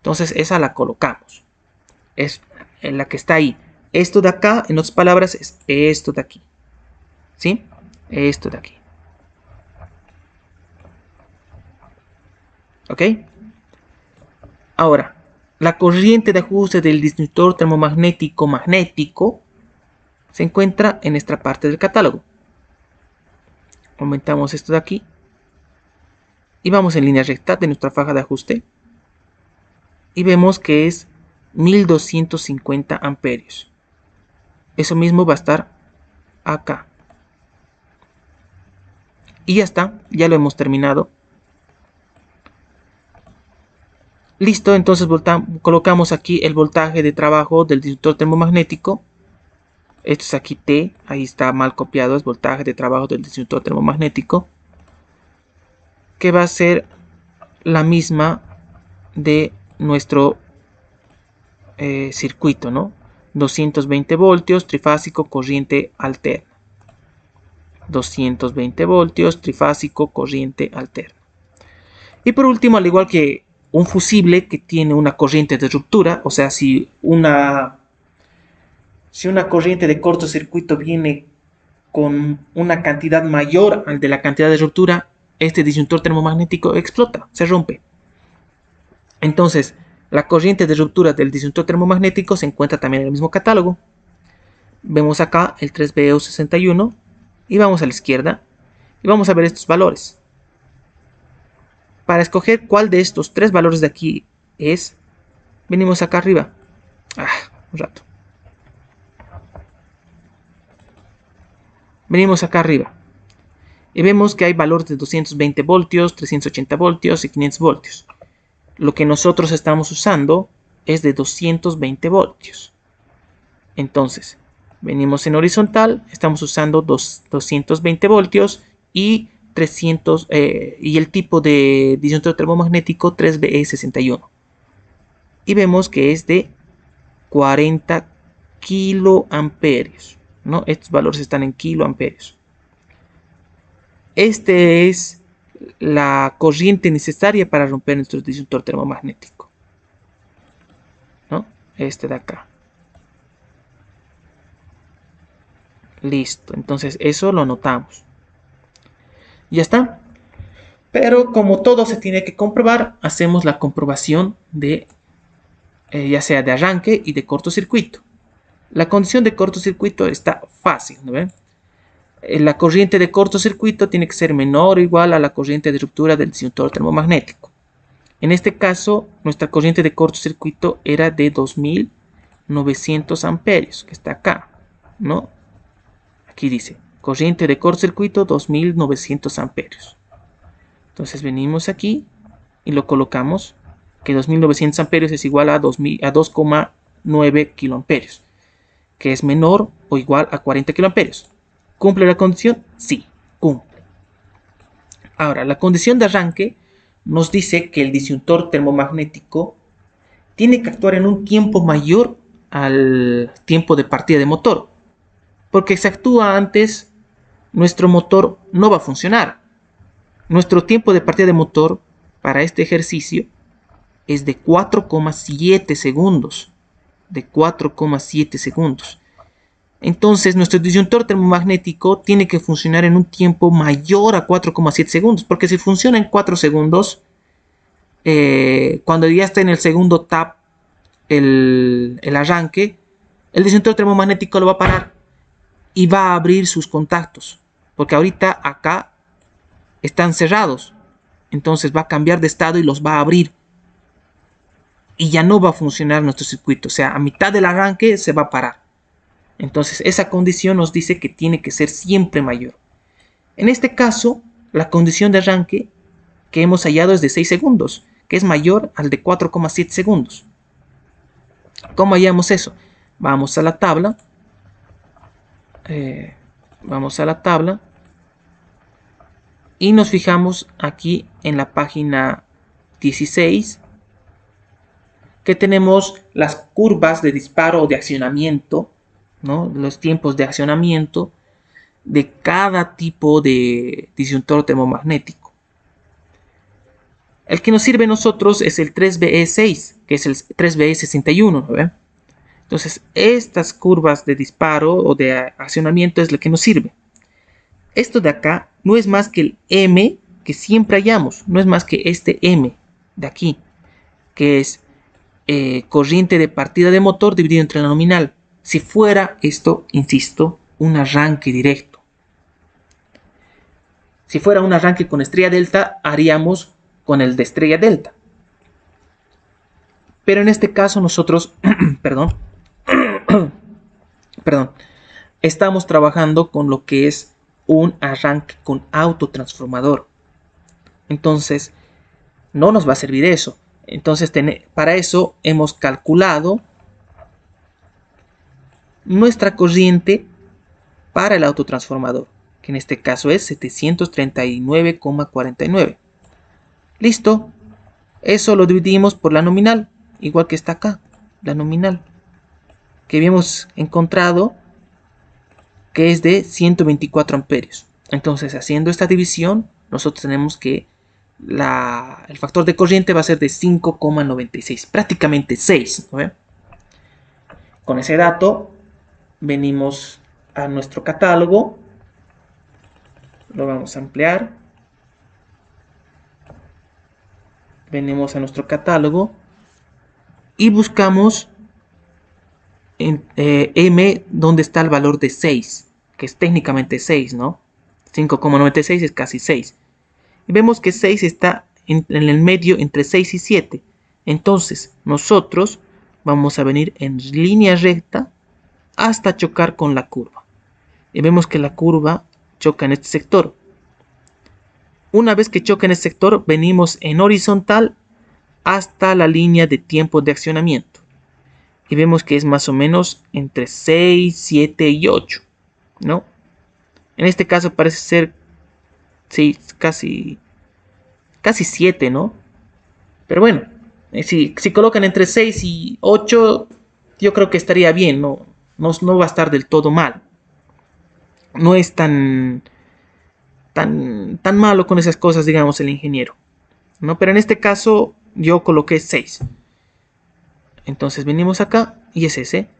Entonces esa la colocamos. Es en la que está ahí. Esto de acá, en otras palabras, es esto de aquí. ¿Sí? Esto de aquí. ¿Ok? Ahora, la corriente de ajuste del disyuntor termomagnético magnético se encuentra en esta parte del catálogo. Aumentamos esto de aquí. Y vamos en línea recta de nuestra faja de ajuste. Y vemos que es 1250 amperios. Eso mismo va a estar acá. Y ya está, ya lo hemos terminado. Listo, entonces colocamos aquí el voltaje de trabajo del disyuntor termomagnético. Esto es aquí T, ahí está mal copiado, es voltaje de trabajo del disyuntor termomagnético, que va a ser la misma de nuestro circuito, ¿no? 220 voltios, trifásico, corriente alterna. 220 voltios, trifásico, corriente alterna. Y por último, al igual que un fusible que tiene una corriente de ruptura, o sea, si una corriente de cortocircuito viene con una cantidad mayor al de la cantidad de ruptura, este disyuntor termomagnético explota, se rompe. Entonces, la corriente de ruptura del disyuntor termomagnético se encuentra también en el mismo catálogo. Vemos acá el 3BU61 y vamos a la izquierda y vamos a ver estos valores. Para escoger cuál de estos tres valores de aquí es, venimos acá arriba. Un rato. Venimos acá arriba y vemos que hay valores de 220 voltios, 380 voltios y 500 voltios. Lo que nosotros estamos usando es de 220 voltios. Entonces, venimos en horizontal, estamos usando 220 voltios y 300 y el tipo de disyuntor termomagnético 3BE61. Y vemos que es de 40 kiloamperios, ¿no? Estos valores están en kiloamperios. Este es la corriente necesaria para romper nuestro disyuntor termomagnético, ¿no? Este de acá. Listo, entonces eso lo anotamos. Ya está. Pero como todo se tiene que comprobar, hacemos la comprobación de ya sea de arranque y de cortocircuito. La condición de cortocircuito está fácil, ¿no ven? La corriente de cortocircuito tiene que ser menor o igual a la corriente de ruptura del disyuntor termomagnético. En este caso, nuestra corriente de cortocircuito era de 2900 amperios, que está acá, ¿no? Aquí dice, corriente de cortocircuito 2900 amperios. Entonces venimos aquí y lo colocamos, que 2900 amperios es igual a 2,9 kiloamperios, que es menor o igual a 40 kiloamperios. ¿Cumple la condición? Sí, cumple. Ahora, la condición de arranque nos dice que el disyuntor termomagnético tiene que actuar en un tiempo mayor al tiempo de partida de motor, porque si actúa antes, nuestro motor no va a funcionar. Nuestro tiempo de partida de motor para este ejercicio es de 4,7 segundos. De 4,7 segundos. Entonces, nuestro disyuntor termomagnético tiene que funcionar en un tiempo mayor a 4,7 segundos. Porque si funciona en 4 segundos, cuando ya está en el segundo tap el arranque, el disyuntor termomagnético lo va a parar y va a abrir sus contactos. Porque ahorita acá están cerrados. Entonces va a cambiar de estado y los va a abrir. Y ya no va a funcionar nuestro circuito. O sea, a mitad del arranque se va a parar. Entonces esa condición nos dice que tiene que ser siempre mayor. En este caso, la condición de arranque que hemos hallado es de 6 segundos, que es mayor al de 4,7 segundos. ¿Cómo hallamos eso? Vamos a la tabla. Y nos fijamos aquí en la página 16 que tenemos las curvas de disparo o de accionamiento, ¿no? Los tiempos de accionamiento de cada tipo de disyuntor termomagnético. El que nos sirve a nosotros es el 3BE6, que es el 3BE61, ¿no ven? Entonces, estas curvas de disparo o de accionamiento es lo que nos sirve. Esto de acá no es más que el M que siempre hallamos, no es más que este M de aquí, que es corriente de partida de motor dividido entre la nominal. Si fuera esto, insisto, un arranque directo. Si fuera un arranque con estrella delta, haríamos con el de estrella delta. Pero en este caso nosotros, perdón, estamos trabajando con lo que es un arranque con autotransformador. Entonces, no nos va a servir eso. Entonces, para eso hemos calculado nuestra corriente para el autotransformador, que en este caso es 739,49. Listo. Eso lo dividimos por la nominal, igual que está acá, la nominal, que habíamos encontrado que es de 124 amperios. Entonces, haciendo esta división, nosotros tenemos que el factor de corriente va a ser de 5,96, prácticamente 6, ¿no? Con ese dato, venimos a nuestro catálogo, lo vamos a ampliar, venimos a nuestro catálogo y buscamos en M donde está el valor de 6, que es técnicamente 6, ¿no? 5,96 es casi 6. Y vemos que 6 está en el medio entre 6 y 7. Entonces, nosotros vamos a venir en línea recta hasta chocar con la curva. Y vemos que la curva choca en este sector. Una vez que choca en este sector, venimos en horizontal hasta la línea de tiempo de accionamiento. Y vemos que es más o menos entre 6, 7 y 8, ¿no? En este caso parece ser, sí, casi 7, ¿no? Pero bueno, si colocan entre 6 y 8, yo creo que estaría bien, no va a estar del todo mal. No es tan malo con esas cosas, digamos, el ingeniero, ¿no? Pero en este caso yo coloqué 6. Entonces venimos acá y es ese.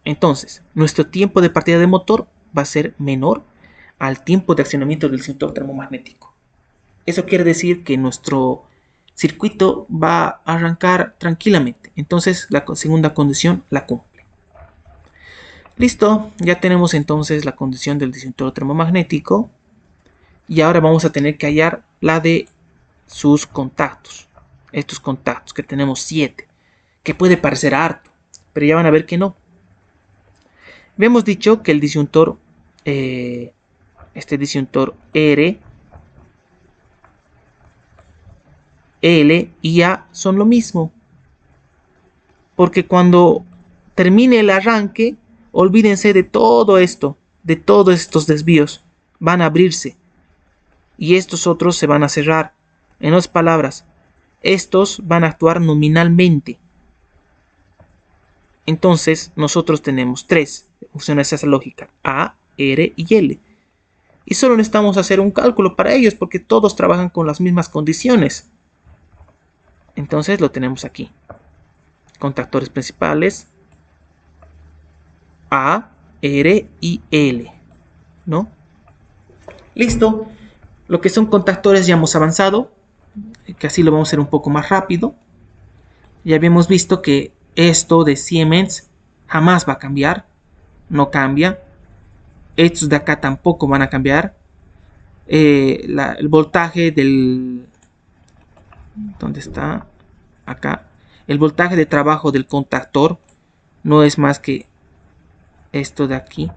Entonces, nuestro tiempo de partida de motor va a ser menor al tiempo de accionamiento del disyuntor termomagnético. Eso quiere decir que nuestro circuito va a arrancar tranquilamente. Entonces, la segunda condición la cumple. Listo, ya tenemos entonces la condición del disyuntor termomagnético. Y ahora vamos a tener que hallar la de sus contactos. Estos contactos, que tenemos 7. Que puede parecer harto, pero ya van a ver que no. Habíamos dicho que el disyuntor, este disyuntor R, L y A son lo mismo. Porque cuando termine el arranque, olvídense de todo esto, de todos estos desvíos. Van a abrirse. Y estos otros se van a cerrar. En otras palabras, estos van a actuar nominalmente. Entonces, nosotros tenemos 3. Funciona esa lógica. A, R y L. Y solo necesitamos hacer un cálculo para ellos porque todos trabajan con las mismas condiciones. Entonces lo tenemos aquí. Contactores principales A, R y L, ¿no? Listo. Lo que son contactores ya hemos avanzado, que así lo vamos a hacer un poco más rápido. Ya habíamos visto que esto de Siemens jamás va a cambiar, no cambia. Estos de acá tampoco van a cambiar. El voltaje del... ¿Dónde está? Acá. El voltaje de trabajo del contactor no es más que esto de aquí.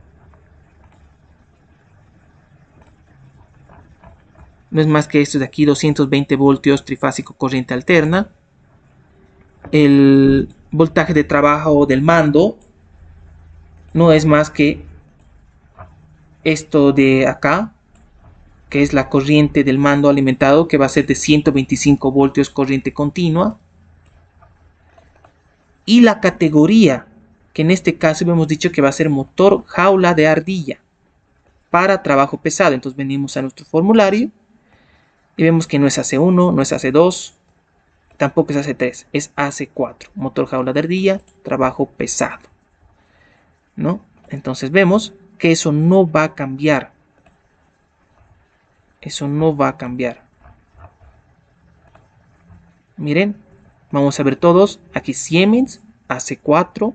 No es más que esto de aquí, 220 voltios trifásico corriente alterna. El voltaje de trabajo del mando no es más que esto de acá, que es la corriente del mando alimentado, que va a ser de 125 voltios corriente continua. Y la categoría, que en este caso hemos dicho que va a ser motor jaula de ardilla para trabajo pesado. Entonces venimos a nuestro formulario Y vemos que no es AC1, no es AC2, tampoco es AC3, es AC4. Motor jaula de ardilla, trabajo pesado, ¿no? Entonces vemos que eso no va a cambiar. Eso no va a cambiar. Miren, vamos a ver todos. Aquí Siemens, AC4,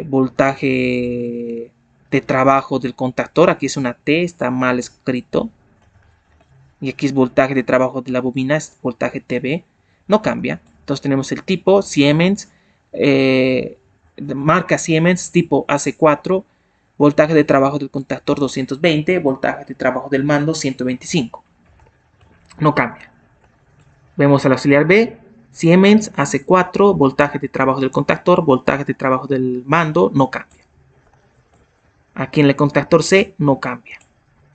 voltaje de trabajo del contactor. Aquí es una T, está mal escrito. Y aquí es voltaje de trabajo de la bobina, es voltaje TB. No cambia. Entonces tenemos el tipo Siemens, marca Siemens, tipo AC4, voltaje de trabajo del contactor 220, voltaje de trabajo del mando 125. No cambia. Vemos al auxiliar B, Siemens, AC4, voltaje de trabajo del contactor, voltaje de trabajo del mando, no cambia. Aquí en el contactor C no cambia.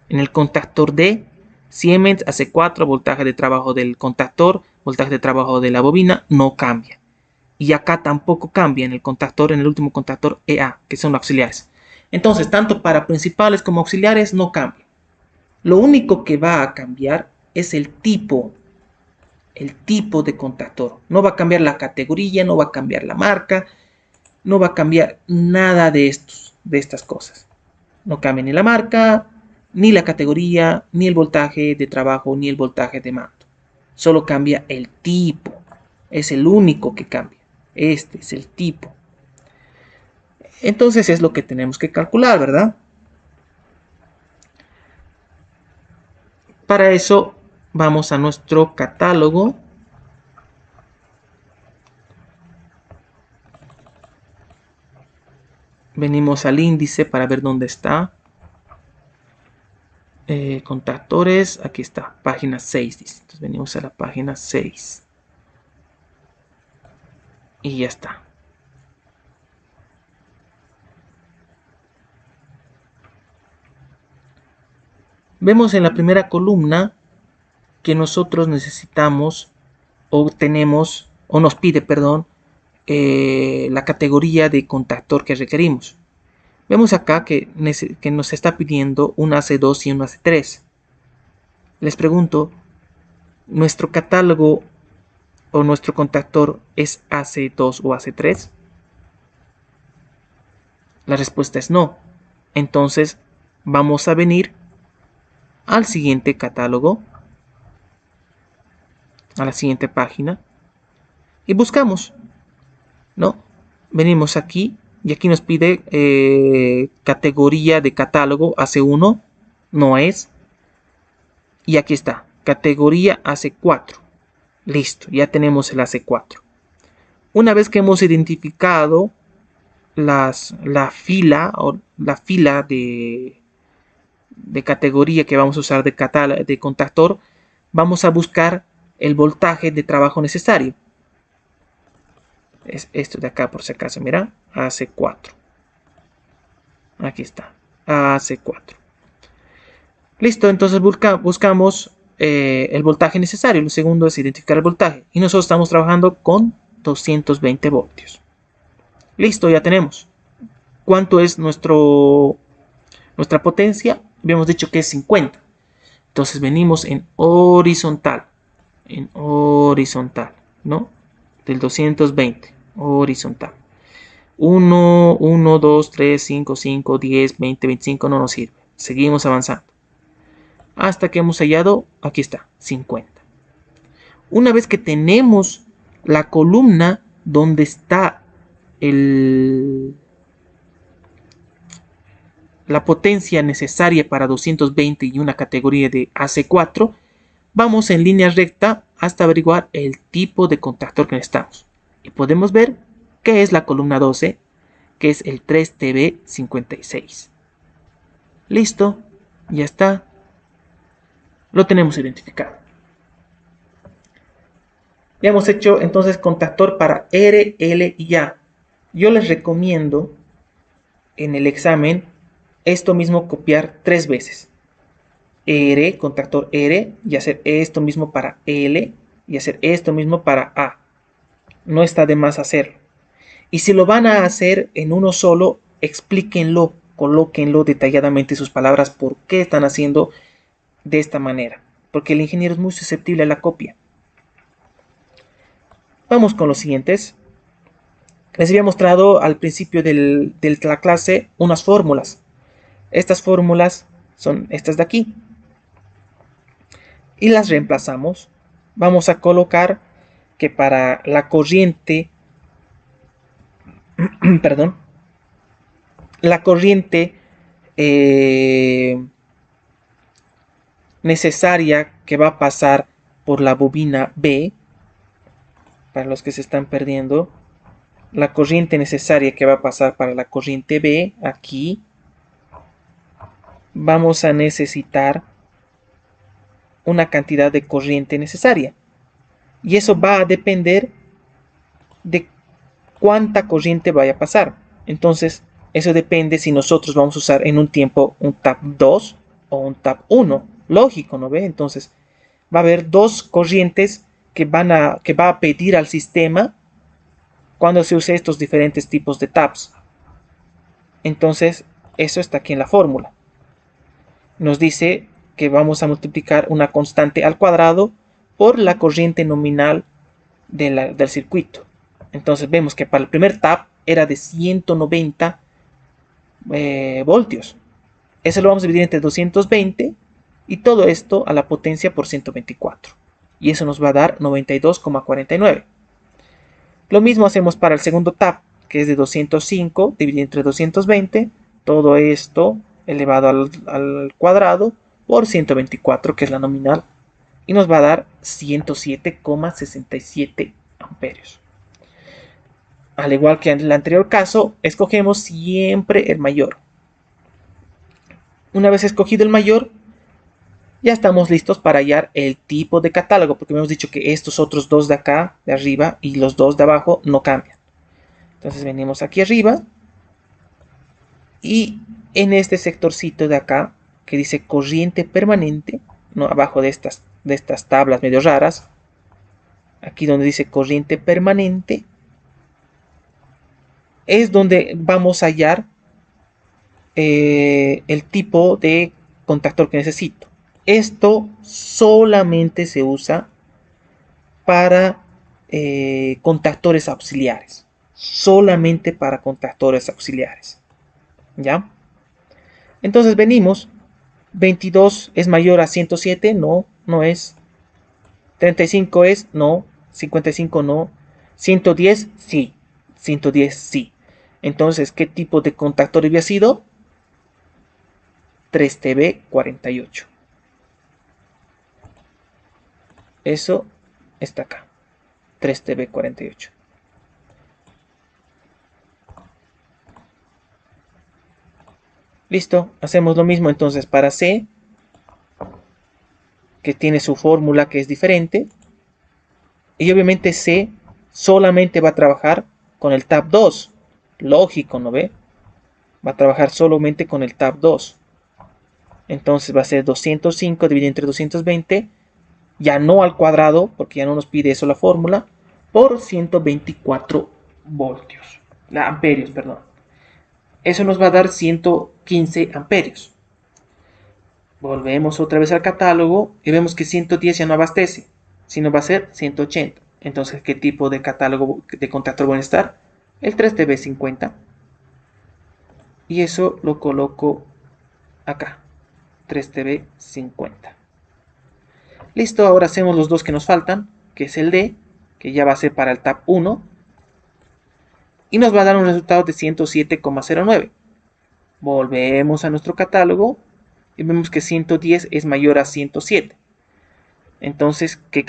En el contactor D, Siemens, AC4, voltaje de trabajo del contactor, voltaje de trabajo de la bobina, no cambia. Y acá tampoco cambia en el contactor, en el último contactor EA, que son auxiliares. Entonces, tanto para principales como auxiliares no cambia. Lo único que va a cambiar es el tipo de contactor. No va a cambiar la categoría, no va a cambiar la marca, no va a cambiar nada de estas cosas. No cambia ni la marca, ni la categoría, ni el voltaje de trabajo, ni el voltaje de mando. Solo cambia el tipo. Es el único que cambia. Este es el tipo. Entonces es lo que tenemos que calcular, ¿verdad? Para eso vamos a nuestro catálogo. Venimos al índice para ver dónde está. Contactores, aquí está, página 6, dice. Entonces venimos a la página 6. Y ya está. Vemos en la primera columna que nosotros necesitamos o tenemos, o nos pide, perdón, la categoría de contactor que requerimos. Vemos acá que nos está pidiendo un AC2 y un AC3. Les pregunto, ¿nuestro catálogo o nuestro contactor es AC2 o AC3? La respuesta es no. Entonces vamos a venir al siguiente catálogo, a la siguiente página y buscamos, ¿no? Venimos aquí y aquí nos pide categoría de catálogo AC1, no es. Y aquí está, categoría AC4. Listo, ya tenemos el AC4. Una vez que hemos identificado la fila de categoría que vamos a usar de contactor, vamos a buscar el voltaje de trabajo necesario. Es esto de acá por si acaso, mira, AC4. Aquí está, AC4. Listo, entonces buscamos el voltaje necesario. Lo segundo es identificar el voltaje. Y nosotros estamos trabajando con 220 voltios. Listo, ya tenemos. ¿Cuánto es nuestra potencia? Habíamos dicho que es 50. Entonces venimos en horizontal. En horizontal, ¿no? Del 220. Horizontal. 1, 1, 2, 3, 5, 5, 10, 20, 25 no nos sirve. Seguimos avanzando. Hasta que hemos hallado, aquí está, 50. Una vez que tenemos la columna donde está la potencia necesaria para 220 y una categoría de AC4, vamos en línea recta hasta averiguar el tipo de contactor que necesitamos. Y podemos ver que es la columna 12, que es el 3TB56. Listo, ya está. Lo tenemos identificado. Ya hemos hecho entonces contactor para R, L y A. Yo les recomiendo en el examen esto mismo copiar 3 veces. R, contactor R, y hacer esto mismo para L, y hacer esto mismo para A. No está de más hacerlo. Y si lo van a hacer en uno solo, explíquenlo, colóquenlo detalladamente sus palabras por qué están haciendo de esta manera. porque el ingeniero es muy susceptible a la copia. Vamos con los siguientes. Les había mostrado al principio de la clase unas fórmulas. Estas fórmulas son estas de aquí. Y las reemplazamos. Vamos a colocar que para la corriente, perdón, la corriente necesaria que va a pasar por la bobina B, para los que se están perdiendo, la corriente necesaria que va a pasar para la corriente B, aquí, vamos a necesitar una cantidad de corriente necesaria. Y eso va a depender de cuánta corriente vaya a pasar. Entonces, eso depende si nosotros vamos a usar en un tiempo un tap 2 o un tap 1. Lógico, ¿no ve? Entonces, va a haber dos corrientes que va a pedir al sistema cuando se use estos diferentes tipos de taps. Entonces, eso está aquí en la fórmula. Nos dice que vamos a multiplicar una constante al cuadrado por la corriente nominal del circuito. Entonces vemos que para el primer tap era de 190 voltios. Eso lo vamos a dividir entre 220 y todo esto a la potencia por 124. Y eso nos va a dar 92,49. Lo mismo hacemos para el segundo tap, que es de 205 dividido entre 220. Todo esto elevado al cuadrado por 124, que es la nominal. Y nos va a dar 107,67 amperios. Al igual que en el anterior caso, escogemos siempre el mayor. Una vez escogido el mayor, ya estamos listos para hallar el tipo de catálogo, porque hemos dicho que estos otros dos de acá, de arriba, y los dos de abajo no cambian. Entonces venimos aquí arriba, y en este sectorcito de acá, que dice corriente permanente, ¿no? Abajo de estas tablas medio raras, aquí donde dice corriente permanente, es donde vamos a hallar el tipo de contactor que necesito. Esto solamente se usa para contactores auxiliares. Solamente para contactores auxiliares. ¿Ya? Entonces venimos. 22 es mayor a 107. No, no es. 35 es. No. 55 no. 110 sí. 110 sí. Entonces, ¿qué tipo de contactor había sido? 3TB48. Eso está acá. 3TB48. Listo. Hacemos lo mismo entonces para C, que tiene su fórmula que es diferente. Y obviamente C solamente va a trabajar con el tap 2. Lógico, ¿no ve? Va a trabajar solamente con el tap 2. Entonces va a ser 205 dividido entre 220. Ya no al cuadrado, porque ya no nos pide eso la fórmula. Por 124 voltios. Amperios, perdón. Eso nos va a dar 115 amperios. Volvemos otra vez al catálogo y vemos que 110 ya no abastece, sino va a ser 180. Entonces, ¿qué tipo de catálogo de contactor va a estar? El 3TB50. Y eso lo coloco acá. 3TB50. Listo, ahora hacemos los dos que nos faltan, que es el D, que ya va a ser para el tap 1. Y nos va a dar un resultado de 107,09. Volvemos a nuestro catálogo y vemos que 110 es mayor a 107. Entonces, ¿qué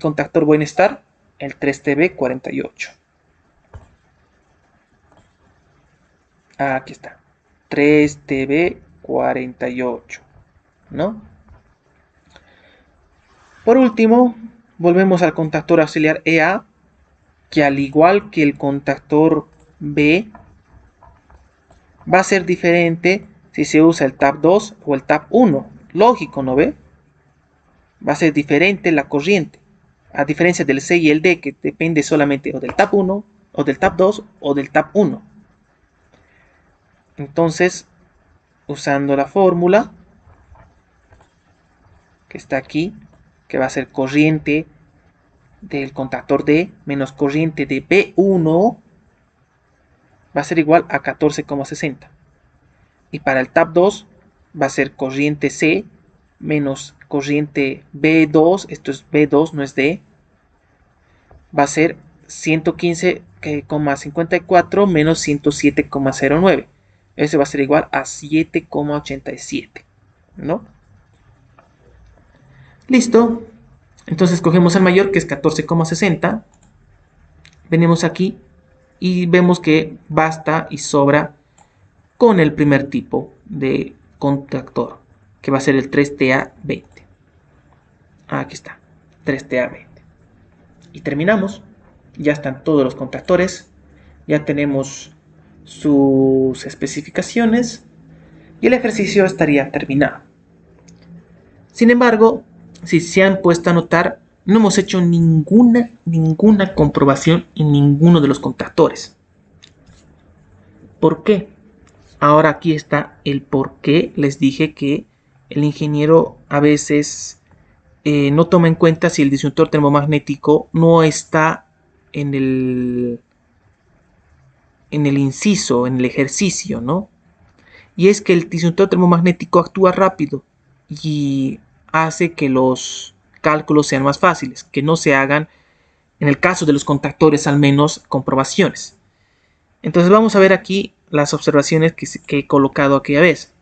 contactor voy a estar? El 3TB48. Aquí está. 3TB48. ¿No? Por último, volvemos al contactor auxiliar EA, que al igual que el contactor B, va a ser diferente si se usa el tap 2 o el tap 1. Lógico, ¿no ve? Va a ser diferente la corriente. A diferencia del C y el D, que depende solamente o del tap 1, o del tap 2, o del tap 1. Entonces, usando la fórmula, que está aquí, que va a ser corriente del contactor D menos corriente de B1, va a ser igual a 14,60. Y para el tap 2 va a ser corriente C menos corriente B2, esto es B2, no es D, va a ser 115,54 menos 107,09. Eso va a ser igual a 7,87, ¿no? Listo. Entonces cogemos el mayor, que es 14,60. Venimos aquí y vemos que basta y sobra con el primer tipo de contactor, que va a ser el 3TA20. Aquí está, 3TA20. Y terminamos. Ya están todos los contactores. Ya tenemos sus especificaciones. Y el ejercicio estaría terminado. Sin embargo, si se han puesto a notar, no hemos hecho ninguna comprobación en ninguno de los contactores. ¿Por qué? Ahora aquí está el por qué les dije que el ingeniero a veces no toma en cuenta si el disyuntor termomagnético no está en el inciso, en el ejercicio, ¿no? Y es que el disyuntor termomagnético actúa rápido y hace que los cálculos sean más fáciles, que no se hagan, en el caso de los contactores al menos, comprobaciones. Entonces vamos a ver aquí las observaciones que he colocado aquella vez.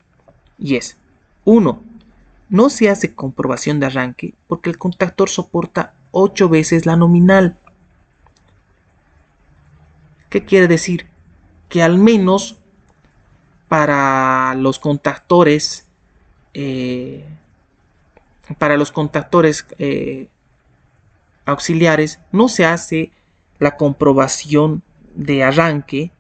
Y es, 1. No se hace comprobación de arranque porque el contactor soporta 8 veces la nominal. ¿Qué quiere decir? Que al menos para los contactores auxiliares no se hace la comprobación de arranque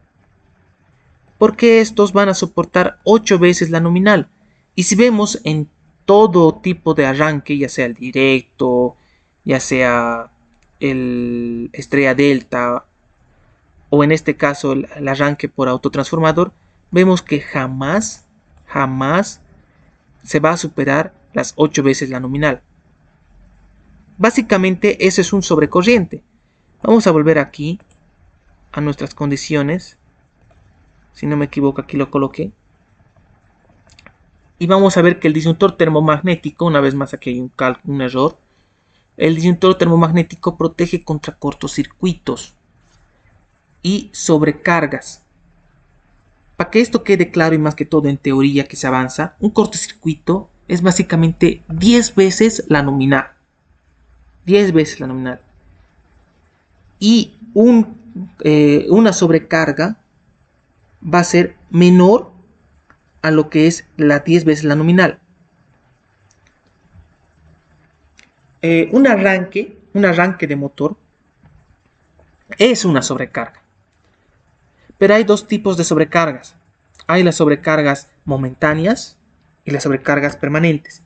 porque estos van a soportar 8 veces la nominal. Y si vemos en todo tipo de arranque, ya sea el directo, ya sea el estrella delta o en este caso el arranque por autotransformador, vemos que jamás se va a superar las 8 veces la nominal. Básicamente ese es un sobrecorriente. Vamos a volver aquí a nuestras condiciones. Si no me equivoco, aquí lo coloqué. Y vamos a ver que el disyuntor termomagnético, una vez más aquí hay un error. El disyuntor termomagnético protege contra cortocircuitos y sobrecargas. Para que esto quede claro y más que todo en teoría que se avanza, un cortocircuito es básicamente 10 veces la nominal. 10 veces la nominal. Y una sobrecarga va a ser menor a lo que es la 10 veces la nominal. Un arranque de motor es una sobrecarga. Pero hay dos tipos de sobrecargas. Hay las sobrecargas momentáneas y las sobrecargas permanentes.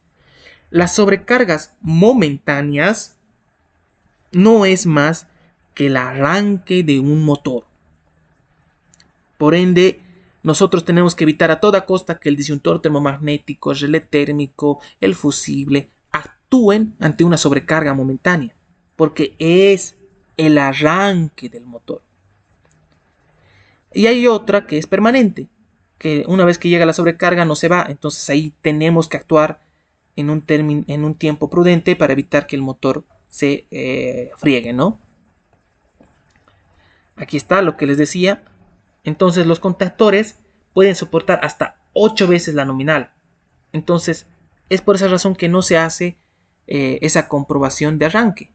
Las sobrecargas momentáneas no es más que el arranque de un motor. Por ende, nosotros tenemos que evitar a toda costa que el disyuntor termomagnético, el relé térmico, el fusible actúen ante una sobrecarga momentánea, porque es el arranque del motor. Y hay otra que es permanente, que una vez que llega la sobrecarga no se va, entonces ahí tenemos que actuar en un tiempo prudente para evitar que el motor se friegue, ¿no? Aquí está lo que les decía. Entonces los contactores pueden soportar hasta 8 veces la nominal. Entonces es por esa razón que no se hace esa comprobación de arranque,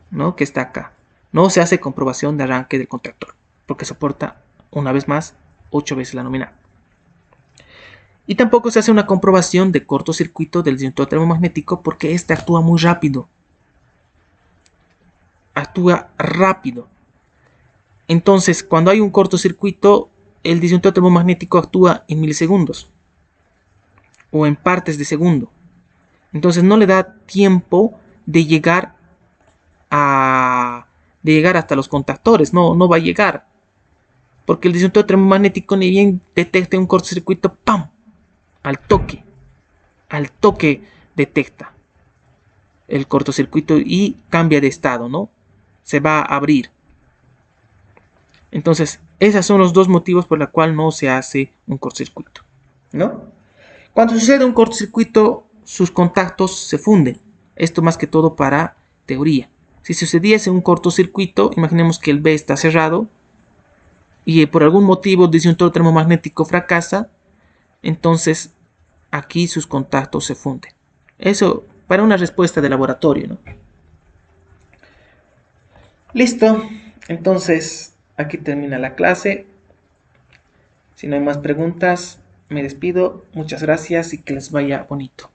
¿no? Que está acá. No se hace comprobación de arranque del contactor, porque soporta, una vez más, 8 veces la nominal. Y tampoco se hace una comprobación de cortocircuito del disyuntor termomagnético porque este actúa muy rápido. Actúa rápido. Entonces, cuando hay un cortocircuito, el disyuntor termomagnético actúa en milisegundos o en partes de segundo. Entonces no le da tiempo de llegar hasta los contactores, no va a llegar. Porque el disyuntor termomagnético ni bien detecte un cortocircuito, ¡pam! Al toque detecta. el cortocircuito y cambia de estado, ¿no? Se va a abrir. Entonces, esos son los dos motivos por los cuales no se hace un cortocircuito, ¿no? Cuando sucede un cortocircuito, sus contactos se funden. Esto más que todo para teoría. Si sucediese un cortocircuito, imaginemos que el B está cerrado y por algún motivo el disyuntor termomagnético fracasa, entonces aquí sus contactos se funden. Eso para una respuesta de laboratorio, ¿no? Listo. Entonces, aquí termina la clase. Si no hay más preguntas, me despido. Muchas gracias y que les vaya bonito.